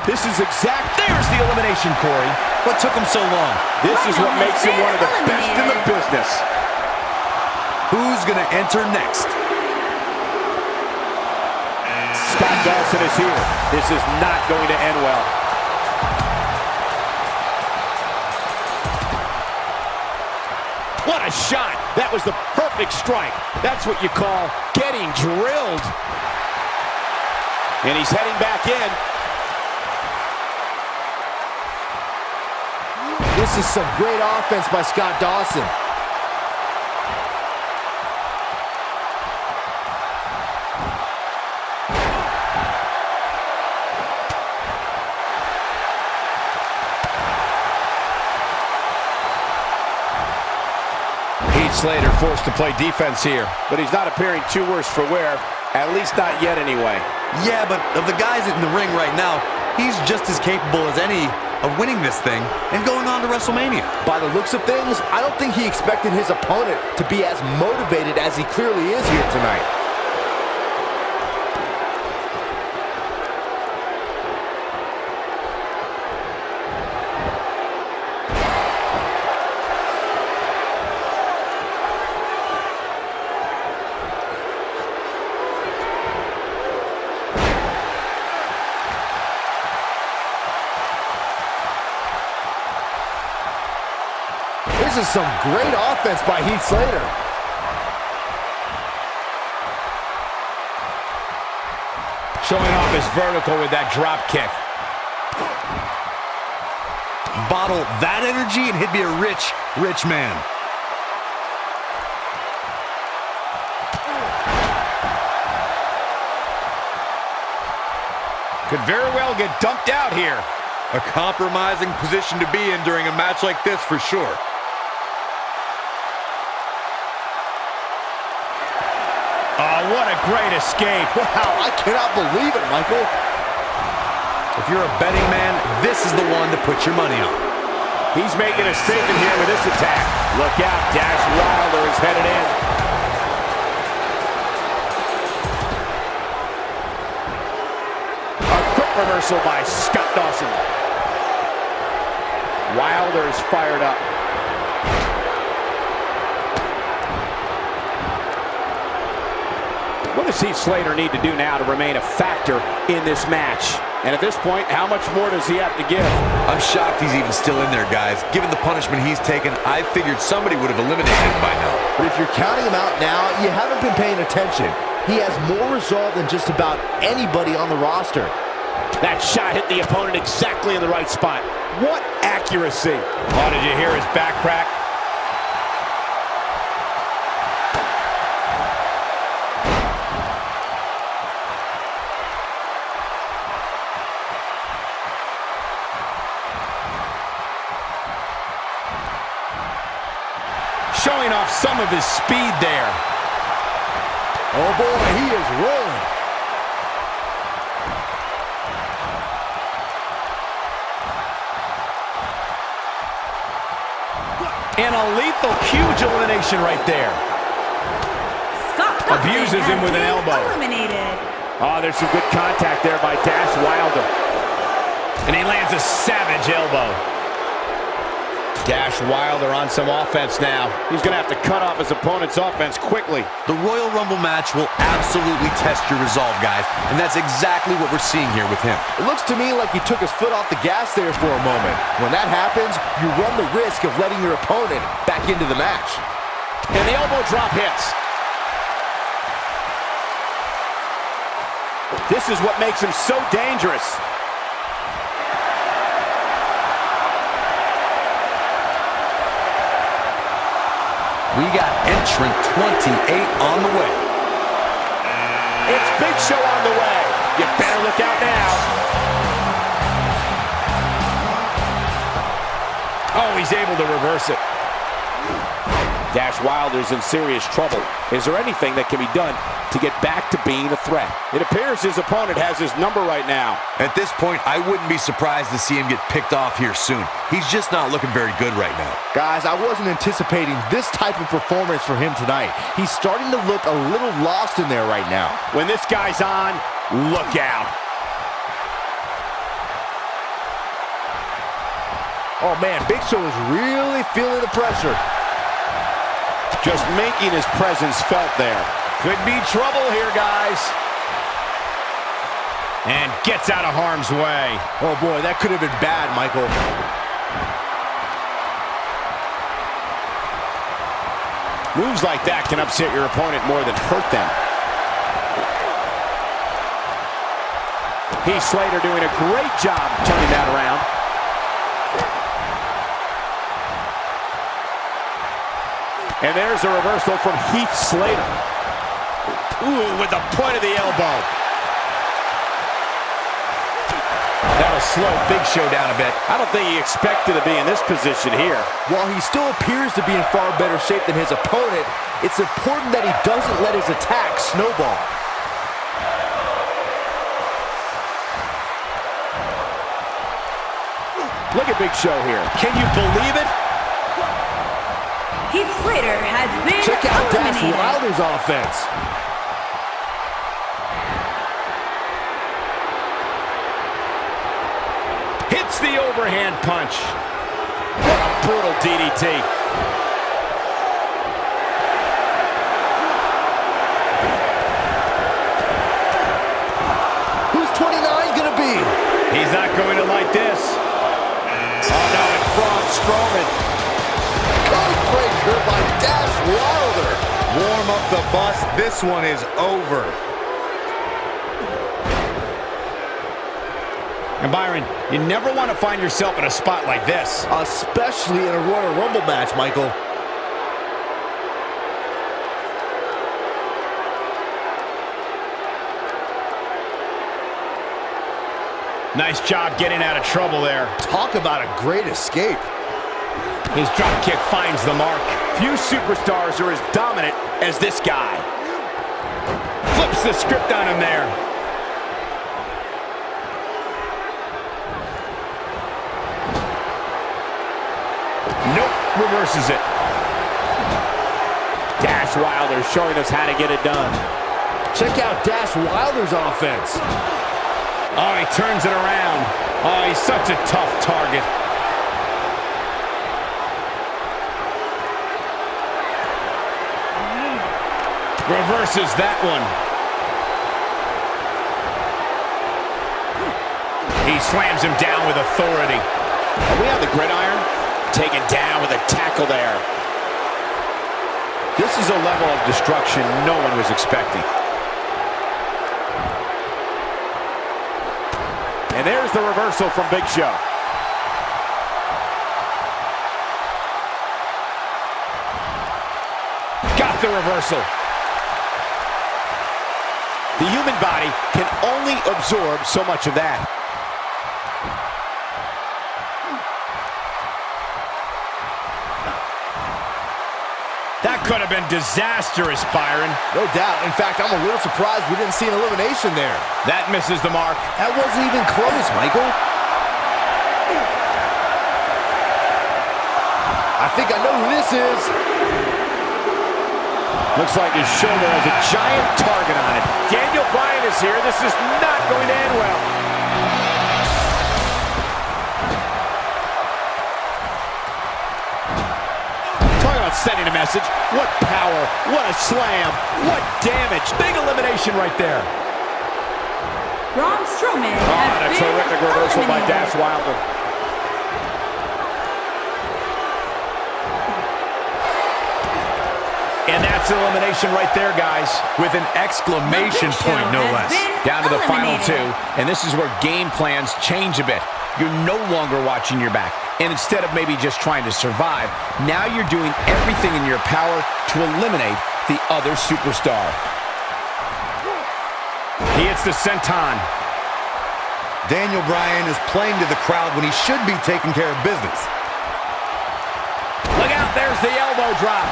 This is there's the elimination, Corey. What took him so long? This is what makes him one of the best in the business. Who's gonna enter next? Scott Dawson is here. This is not going to end well. What a shot. That was the perfect strike. That's what you call getting drilled. And he's heading back in. This is some great offense by Scott Dawson. Slater forced to play defense here, but he's not appearing too worse for wear, at least not yet anyway. Yeah, but of the guys in the ring right now, he's just as capable as any of winning this thing and going on to WrestleMania. By the looks of things, I don't think he expected his opponent to be as motivated as he clearly is here tonight. This is some great offense by Heath Slater. Showing off his vertical with that drop kick. Bottle that energy and he'd be a rich, rich man. Could very well get dumped out here. A compromising position to be in during a match like this for sure. Oh, what a great escape. Wow, I cannot believe it, Michael. If you're a betting man, this is the one to put your money on. He's making a statement here with this attack. Look out, Dash Wilder is headed in. A quick reversal by Scott Dawson. Wilder is fired up. What does Heath Slater need to do now to remain a factor in this match? And at this point, how much more does he have to give? I'm shocked he's even still in there, guys. Given the punishment he's taken, I figured somebody would have eliminated him by now. But if you're counting him out now, you haven't been paying attention. He has more resolve than just about anybody on the roster. That shot hit the opponent exactly in the right spot. What accuracy. Oh, did you hear his back crack? Showing off some of his speed there. Oh boy, he is rolling. And a lethal, huge elimination right there. Scott abuses him with an elbow. Eliminated. Oh, there's some good contact there by Dash Wilder. And he lands a savage elbow. Dash Wilder on some offense now. He's going to have to cut off his opponent's offense quickly. The Royal Rumble match will absolutely test your resolve, guys, and that's exactly what we're seeing here with him. It looks to me like he took his foot off the gas there for a moment. When that happens, you run the risk of letting your opponent back into the match. And the elbow drop hits. This is what makes him so dangerous. We got entrant 28 on the way. It's Big Show on the way. You better look out now. Oh, he's able to reverse it. Dash Wilder's in serious trouble. Is there anything that can be done to get back to being a threat? It appears his opponent has his number right now. At this point, I wouldn't be surprised to see him get picked off here soon. He's just not looking very good right now. Guys, I wasn't anticipating this type of performance for him tonight. He's starting to look a little lost in there right now. When this guy's on, look out. Oh man, Big Show is really feeling the pressure. Just making his presence felt there. Could be trouble here, guys. And gets out of harm's way. Oh boy, that could have been bad, Michael. Moves like that can upset your opponent more than hurt them. Heath Slater doing a great job turning that around. And there's a reversal from Heath Slater. Ooh, with the point of the elbow. That'll slow Big Show down a bit. I don't think he expected to be in this position here. While he still appears to be in far better shape than his opponent, it's important that he doesn't let his attack snowball. Look at Big Show here. Can you believe it? Heath Slater has been Check out Dash eliminated. Wilder's offense. Hits the overhand punch. What a brutal DDT. Who's 29 gonna be? He's not going to like this. Oh no, it's Braun Strowman. Code breaker by Dash Wilder. Warm up the bus. This one is over. And Byron, you never want to find yourself in a spot like this. Especially in a Royal Rumble match, Michael. Nice job getting out of trouble there. Talk about a great escape. His drop kick finds the mark. Few superstars are as dominant as this guy. Flips the script on him there. Nope, reverses it. Dash Wilder showing us how to get it done. Check out Dash Wilder's offense. Oh, he turns it around. Oh, he's such a tough target. Reverses that one. He slams him down with authority. Are we on the gridiron? Taken down with a tackle there. This is a level of destruction no one was expecting. And there's the reversal from Big Show. Got the reversal. The human body can only absorb so much of that. That could have been disastrous, Byron. No doubt. In fact, I'm a little surprised we didn't see an elimination there. That misses the mark. That wasn't even close, Michael. I think I know who this is. Looks like his shoulder has a giant target on it. Daniel Bryan is here. This is not going to end well. Talk about sending a message. What power, what a slam, what damage. Big elimination right there. Braun Strowman Oh, has and a been terrific reversal by eliminated. Dash Wilder. And that's elimination right there, guys. With an exclamation point, no less. Down to the final two, Eliminated. and this is where game plans change a bit. You're no longer watching your back, and instead of maybe just trying to survive, now you're doing everything in your power to eliminate the other superstar. He hits the senton. Daniel Bryan is playing to the crowd when he should be taking care of business. Look out, there's the elbow drop.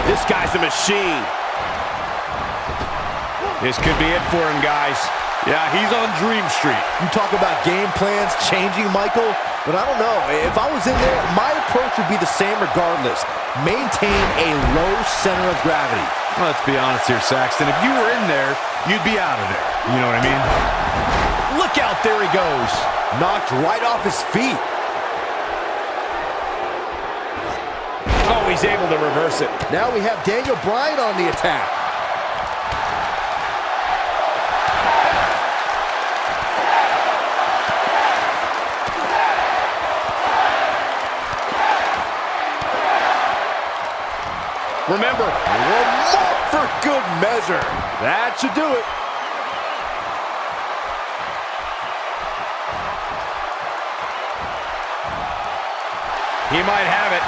This guy's a machine. This could be it for him, guys. Yeah, he's on Dream Street. You talk about game plans changing, Michael, but I don't know. If I was in there, my approach would be the same regardless. Maintain a low center of gravity. Well, let's be honest here, Saxton. If you were in there, you'd be out of there. You know what I mean? Look out, there he goes. Knocked right off his feet. Oh, he's able to reverse it. Now we have Daniel Bryan on the attack. Remember, One more for good measure. That should do it. He might have it.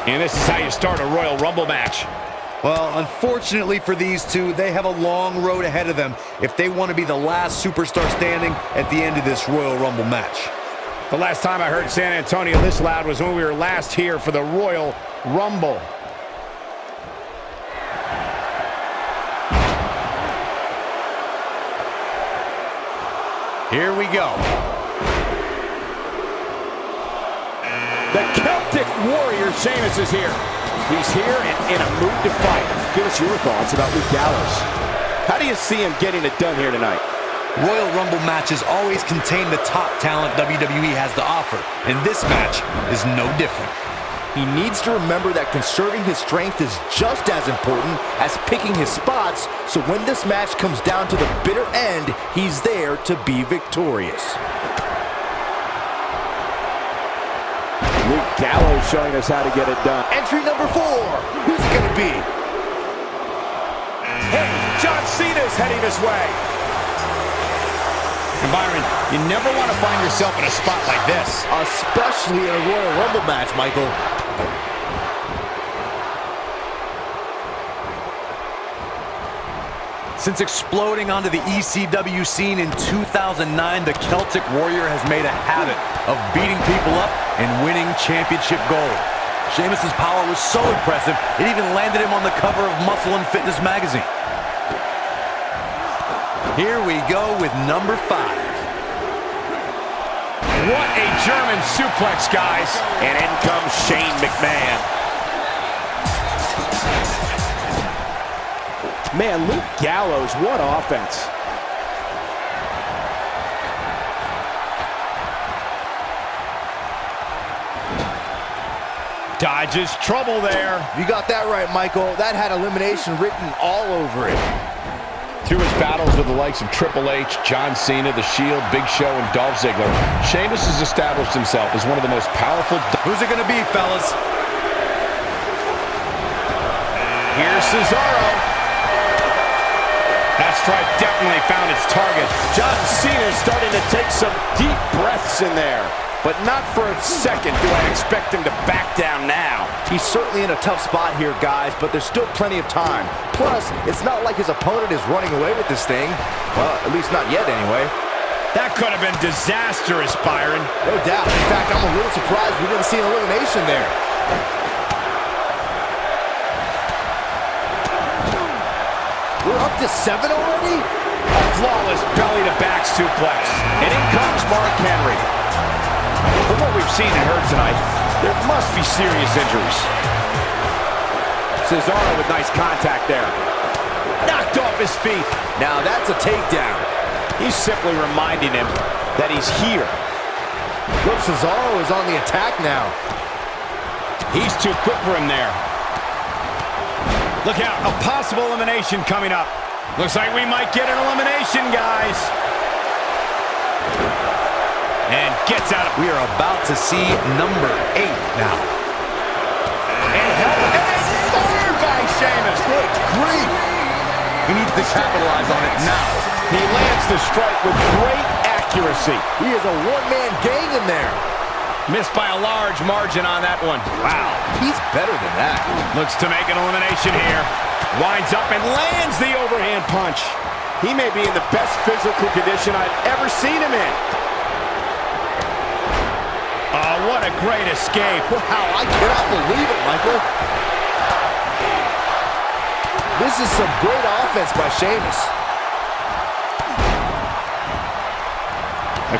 And this is how you start a Royal Rumble match. Well, unfortunately for these two, they have a long road ahead of them if they want to be the last superstar standing at the end of this Royal Rumble match. The last time I heard San Antonio this loud was when we were last here for the Royal Rumble. Here we go. The Celtic Warrior, Sheamus, is here. He's here and in a mood to fight. Give us your thoughts about Luke Gallows. How do you see him getting it done here tonight? Royal Rumble matches always contain the top talent WWE has to offer, and this match is no different. He needs to remember that conserving his strength is just as important as picking his spots, so when this match comes down to the bitter end, he's there to be victorious. Luke Gallows showing us how to get it done. Entry number 4. Who's it going to be? Hey, John Cena's heading this way. And Byron, you never want to find yourself in a spot like this. Especially in a Royal Rumble match, Michael. Since exploding onto the ECW scene in 2009, the Celtic Warrior has made a habit of beating people up and winning championship gold. Sheamus' power was so impressive, it even landed him on the cover of Muscle and Fitness magazine. Here we go with number 5. What a German suplex, guys. And in comes Shane McMahon. Man, Luke Gallows, what offense. Dodges trouble there. You got that right, Michael. That had elimination written all over it. Through his battles with the likes of Triple H, John Cena, The Shield, Big Show, and Dolph Ziggler, Sheamus has established himself as one of the most powerful... Who's it going to be, fellas? Here's Cesaro. That strike definitely found its target. John Cena starting to take some deep breaths in there. But not for a second do I expect him to back down now. He's certainly in a tough spot here, guys, but there's still plenty of time. Plus, it's not like his opponent is running away with this thing. Well, at least not yet, anyway. That could have been disastrous, Byron. No doubt. In fact, I'm a little surprised we didn't see an elimination there. We're up to 7 already? A flawless belly-to-back suplex. And in comes Mark Henry. From what we've seen and heard tonight, there must be serious injuries. Cesaro with nice contact there. Knocked off his feet. Now that's a takedown. He's simply reminding him that he's here. Look, Cesaro is on the attack now. He's too quick for him there. Look out, a possible elimination coming up. Looks like we might get an elimination, guys. And gets out of... We are about to see number 8 now. And held fired by Sheamus. Good grief. He needs to capitalize on it now. He lands the strike with great accuracy. He is a one-man gang in there. Missed by a large margin on that one. Wow. He's better than that. Looks to make an elimination here. Winds up and lands the overhand punch. He may be in the best physical condition I've ever seen him in. Oh, what a great escape. Wow, I cannot believe it, Michael. This is some great offense by Sheamus.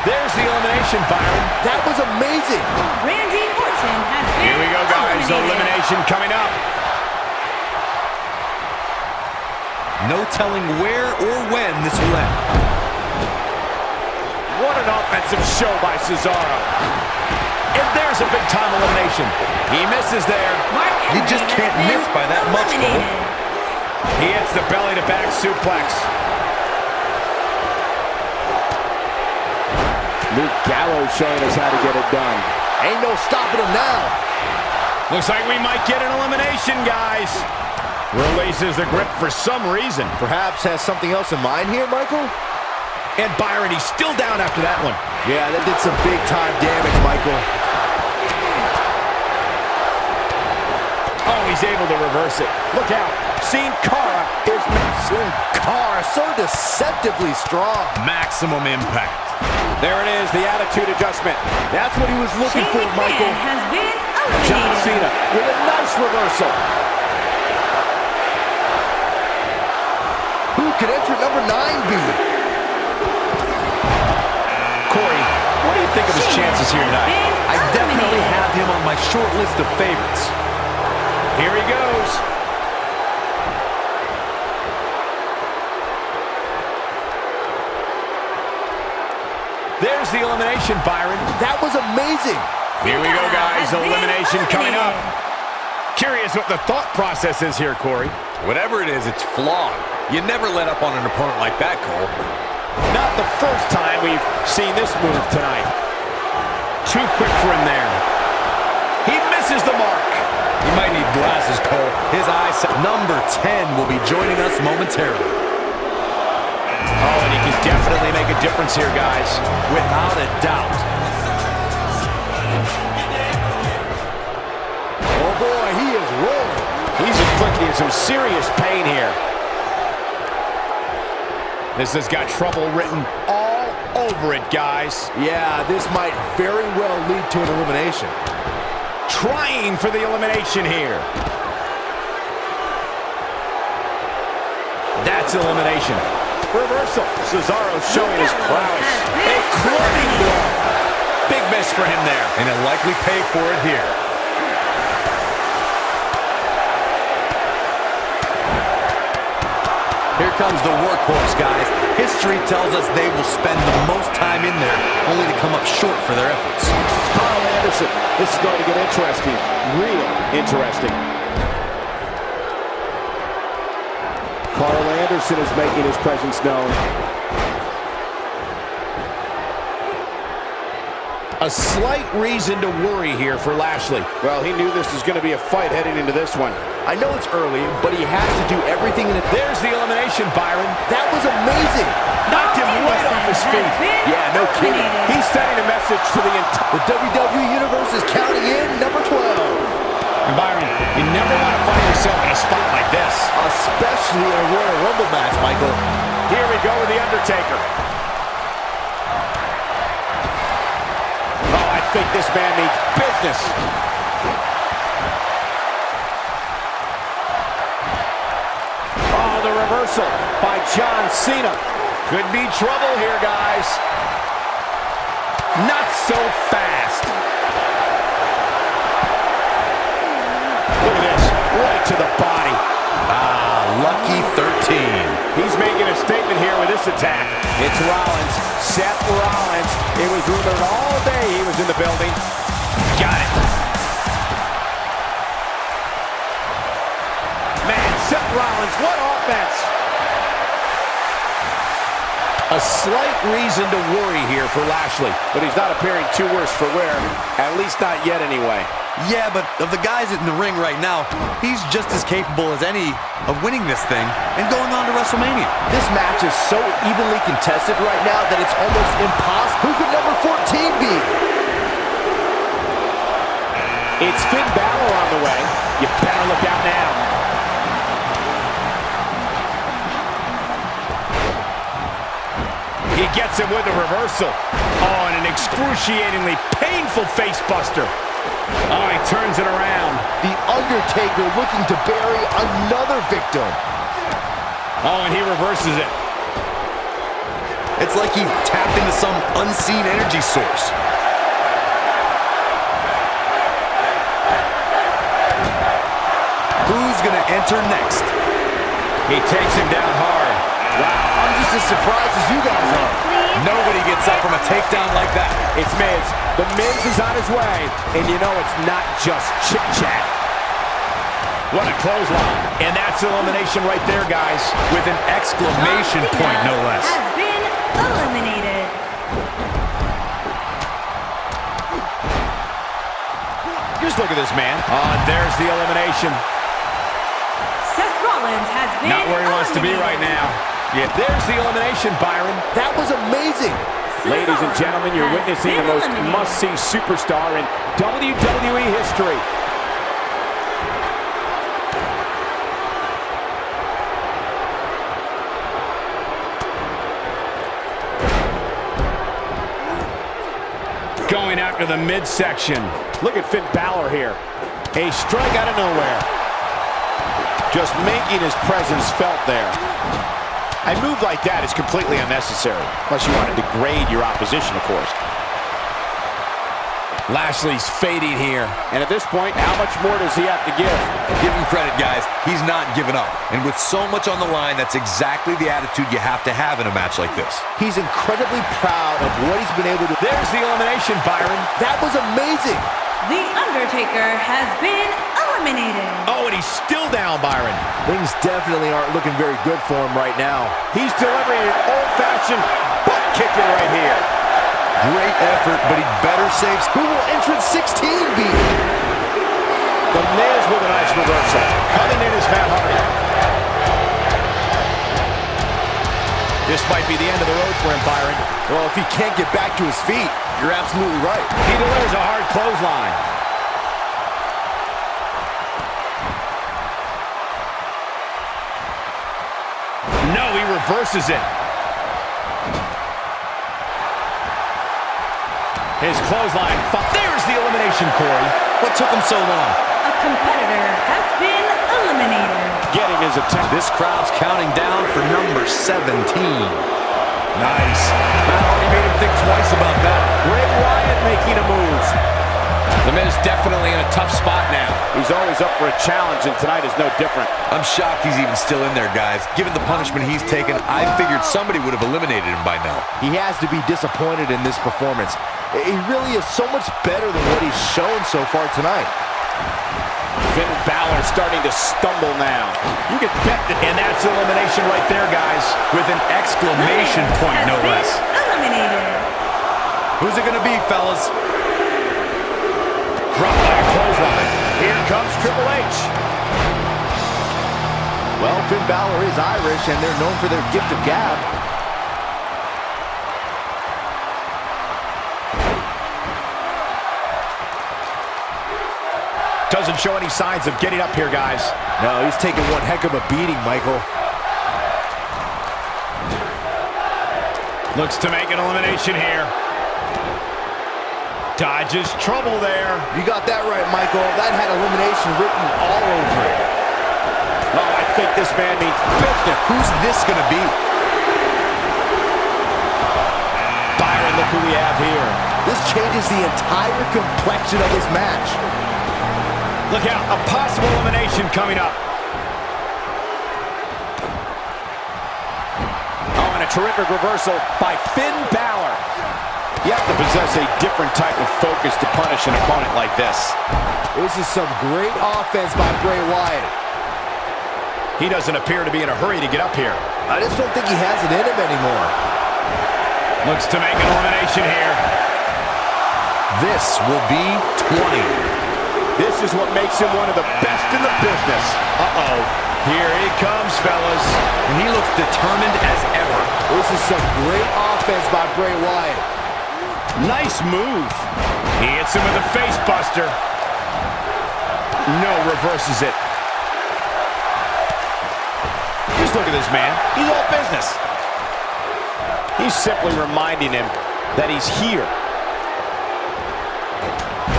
There's the elimination, Byron. That was amazing. Randy Orton has been Here we go, guys. Elimination coming up. No telling where or when this will end. What an offensive show by Cesaro. And there's a big-time elimination. He misses there. You just can't miss by that much, Cole. He hits the belly-to-back suplex. Luke Gallows showing us how to get it done. Ain't no stopping him now. Looks like we might get an elimination, guys. Releases the grip for some reason. Perhaps has something else in mind here, Michael? And Byron, he's still down after that one. Yeah, that did some big-time damage, Michael. Oh, he's able to reverse it. Look out. Sin Cara is Sin Cara, so deceptively strong. Maximum impact. There it is, the attitude adjustment. That's what he was looking for, Shane Michael. McMahon has been John eliminated. Cena with a nice reversal. Who could entrant number 9 be? Corey, what do you think of his chances here tonight? I definitely have him on my short list of favorites. Here he goes. There's the elimination, Byron. That was amazing. Here we go, guys. Has been Elimination coming up. eliminated. Curious what the thought process is here, Corey. Whatever it is, it's flawed. You never let up on an opponent like that, Cole. Not the first time we've seen this move tonight. Too quick for him there. He misses the mark. He might need glasses, Cole. His eyesight. Number 10 will be joining us momentarily. Oh, and he can definitely make a difference here, guys. Without a doubt. Oh, boy, he is rolling. He's inflicting some serious pain here. This has got trouble written all over it, guys. Yeah, this might very well lead to an elimination. Trying for the elimination here. That's elimination. Reversal. Cesaro showing his prowess. A clubbing blow. Big miss for him there. And he'll likely pay for it here. Here comes the workhorse, guys. History tells us they will spend the most time in there, only to come up short for their efforts. Carl Anderson. This is going to get interesting. Real interesting. Carl Anderson is making his presence known. A slight reason to worry here for Lashley. Well, he knew this was going to be a fight heading into this one. I know it's early, but he has to do everything in it. There's the elimination, Byron. That was amazing. Knocked him right off his feet. Yeah, no kidding. He's sending a message to the The WWE Universe is counting in number 12. And Byron, you never want to find yourself in a spot like this. Especially in a Royal Rumble match, Michael. Here we go with The Undertaker. Oh, I think this man needs business. Oh, the reversal by John Cena. Could be trouble here, guys. Not so fast. Look at this, right to the body. Lucky 13. He's making a statement here with this attack. It's Rollins, Seth Rollins. It was rumored all day he was in the building. Got it. Man, Seth Rollins, what offense. A slight reason to worry here for Lashley, but he's not appearing too worse for wear, at least not yet anyway. Yeah, but of the guys in the ring right now, he's just as capable as any of winning this thing and going on to WrestleMania. This match is so evenly contested right now that it's almost impossible. Who could number 14 be? It's Finn Balor on the way. You better look out now. He gets him with a reversal. Oh, and an excruciatingly painful face buster. Oh, he turns it around. The Undertaker looking to bury another victim. Oh, and he reverses it. It's like he tapped into some unseen energy source. Who's gonna enter next? He takes him down hard. Wow, I'm just as surprised as you guys are. Nobody gets up from a takedown like that. It's Miz. The Miz is on his way, and you know it's not just chit-chat. What a clothesline. And that's elimination right there, guys. With an exclamation point, no less. Has been eliminated. Just look at this man. Oh, and there's the elimination. Seth Rollins has been Not where he wants to be right now. Yeah, there's the elimination, Byron. That was amazing. Ladies and gentlemen, you're witnessing the most must-see superstar in WWE history. Going after the midsection. Look at Finn Balor here. A strike out of nowhere. Just making his presence felt there. A move like that is completely unnecessary, unless you want to degrade your opposition, of course. Lashley's fading here. And at this point, how much more does he have to give? Give him credit, guys. He's not giving up. And with so much on the line, that's exactly the attitude you have to have in a match like this. He's incredibly proud of what he's been able to do. There's the elimination, Byron. That was amazing. The Undertaker has been eliminated. Oh, and he's still down, Byron. Things definitely aren't looking very good for him right now. He's delivering an old-fashioned butt kicking right here. Great effort, but he better save. Who will entrance 16 be? The Miz with a nice reversal. Coming in is Matt Hardy. This might be the end of the road for him, Byron. Well, if he can't get back to his feet, you're absolutely right. He delivers a hard clothesline. No, he reverses it. His clothesline. There's the elimination, Corey. What took him so long? A competitor has been eliminated. Getting his attention. This crowd's counting down for number 17. Nice. Matt Hardy made him think twice about that. Bray Wyatt making a move. The Miz definitely in a tough spot now. He's always up for a challenge, and tonight is no different. I'm shocked he's even still in there, guys. Given the punishment he's taken, I figured somebody would have eliminated him by now. He has to be disappointed in this performance. He really is so much better than what he's shown so far tonight. Finn Balor starting to stumble now. You can bet that, and that's elimination right there, guys. With an exclamation point, no less. Eliminated. Who's it going to be, fellas? Drop back clothesline. Here comes Triple H. Well, Finn Balor is Irish, and they're known for their gift of gab. Doesn't show any signs of getting up here, guys. No, he's taking one heck of a beating, Michael. Looks to make an elimination here. Dodges trouble there. You got that right, Michael. That had elimination written all over it. Oh, I think this man means business. Who's this going to be? Byron, look who we have here. This changes the entire complexion of this match. Look out, a possible elimination coming up. Oh, and a terrific reversal by Finn Balor. You have to possess a different type of focus to punish an opponent like this. This is some great offense by Bray Wyatt. He doesn't appear to be in a hurry to get up here. I just don't think he has it in him anymore. Looks to make an elimination here. This will be 20. This is what makes him one of the best in the business. Uh-oh. Here he comes, fellas. And he looks determined as ever. This is some great offense by Bray Wyatt. Nice move. He hits him with a face buster. No, reverses it. Just look at this man. He's all business. He's simply reminding him that he's here.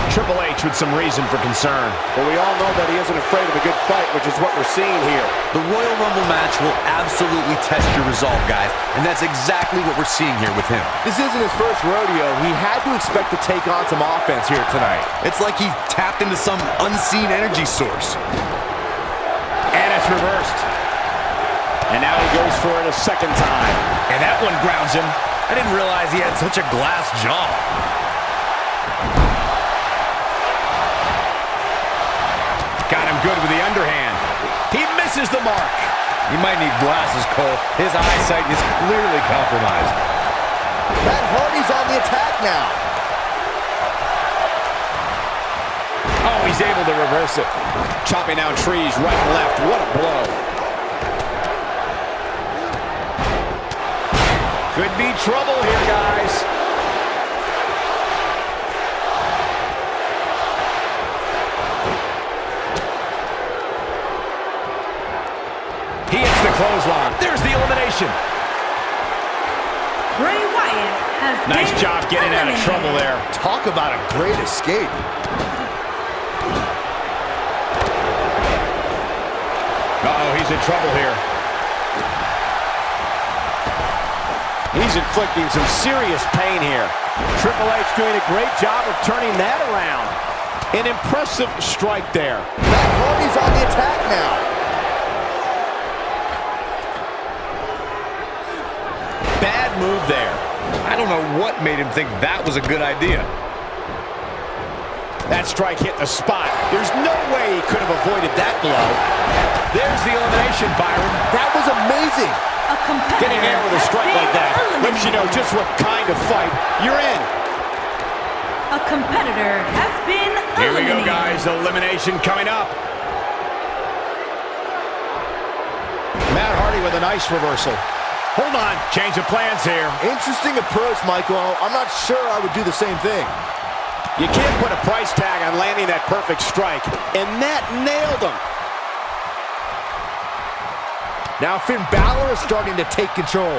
Triple H with some reason for concern. But we all know that he isn't afraid of a good fight, which is what we're seeing here. The Royal Rumble match will absolutely test your resolve, guys. And that's exactly what we're seeing here with him. This isn't his first rodeo. He had to expect to take on some offense here tonight. It's like he tapped into some unseen energy source. And it's reversed. And now he goes for it a second time. And that one grounds him. I didn't realize he had such a glass jaw. Got him good with the underhand. He misses the mark. He might need glasses, Cole. His eyesight is clearly compromised. Matt Hardy's on the attack now. Oh, he he's able to reverse it. Chopping down trees right and left. What a blow. Could be trouble here, guys. He hits the clothesline. There's the elimination. Bray Wyatt has Nice been job getting out of eliminated. trouble there. Talk about a great escape. Uh-oh, he's in trouble here. He's inflicting some serious pain here. Triple H doing a great job of turning that around. An impressive strike there. Matt Hardy's on the attack now. Bad move there. I don't know what made him think that was a good idea. That strike hit the spot. There's no way he could have avoided that blow. There's the elimination, Byron. That was amazing. A competitor Getting there with a has strike been like that lets you know eliminated. just what kind of fight you're in. A competitor has been Here we eliminated. go, guys. Elimination coming up. Matt Hardy with a nice reversal. Hold on. Change of plans here. Interesting approach, Michael. I'm not sure I would do the same thing. You can't put a price tag on landing that perfect strike, and that nailed him. Now Finn Balor is starting to take control.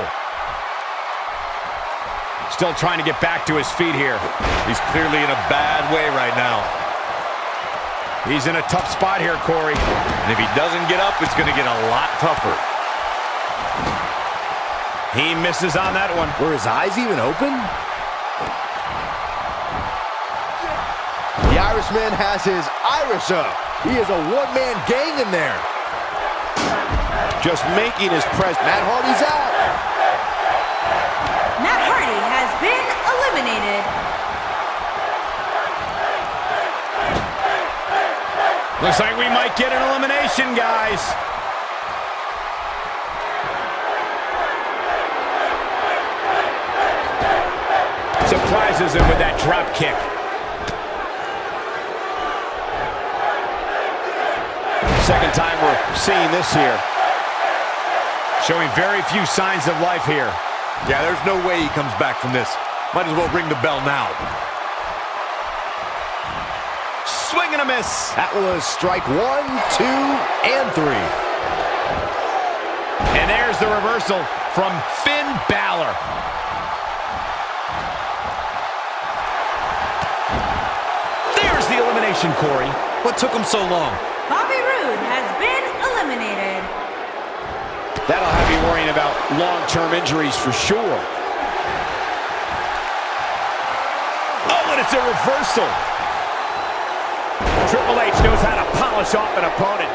Still trying to get back to his feet here. He's clearly in a bad way right now. He's in a tough spot here, Corey. And if he doesn't get up, it's going to get a lot tougher. He misses on that one. Were his eyes even open? The Irishman has his Irish up. He is a one-man gang in there. Just making his presence. Matt Hardy's out. Matt Hardy has been eliminated. Looks like we might get an elimination, guys. Surprises him with that drop kick. Second time we're seeing this here. Showing very few signs of life here. Yeah, there's no way he comes back from this. Might as well ring the bell now. Swing and a miss. That was strike 1, 2, and 3. And there's the reversal from Finn Balor. There's the elimination, Corey. What took him so long? Bobby Roode has been eliminated. That'll have you worrying about long-term injuries for sure. Oh, and it's a reversal. Triple H knows how to polish off an opponent.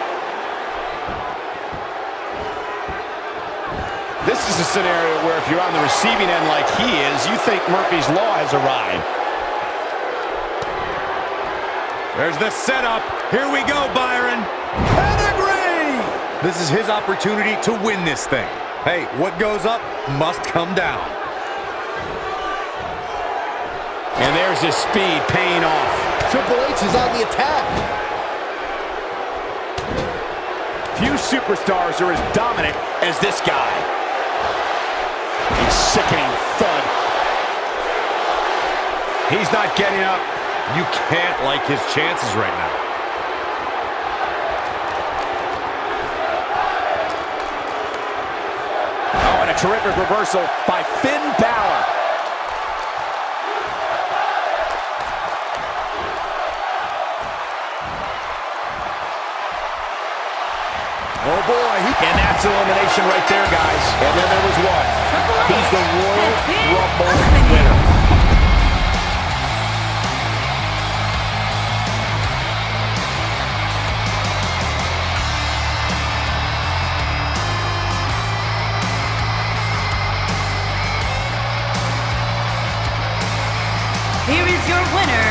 This is a scenario where if you're on the receiving end like he is, you think Murphy's Law has arrived. There's the setup. Here we go, Byron. Pedigree! This is his opportunity to win this thing. Hey, what goes up must come down. And there's his speed paying off. Triple H is on the attack. Few superstars are as dominant as this guy. He's sickening thud. He's not getting up. You can't like his chances right now. Oh, and a terrific reversal by Finn Balor. Oh boy, And that's elimination right there, guys. And then there was one. He's the Royal Rumble winner. Here is your winner,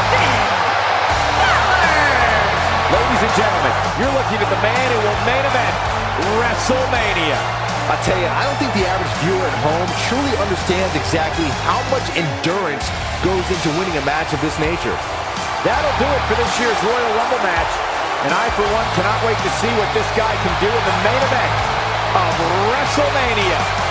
Finn Balor. Ladies and gentlemen, you're looking at the man who will main event WrestleMania. I tell you, I don't think the average viewer at home truly understands exactly how much endurance goes into winning a match of this nature. That'll do it for this year's Royal Rumble match. And I, for one, cannot wait to see what this guy can do in the main event of WrestleMania.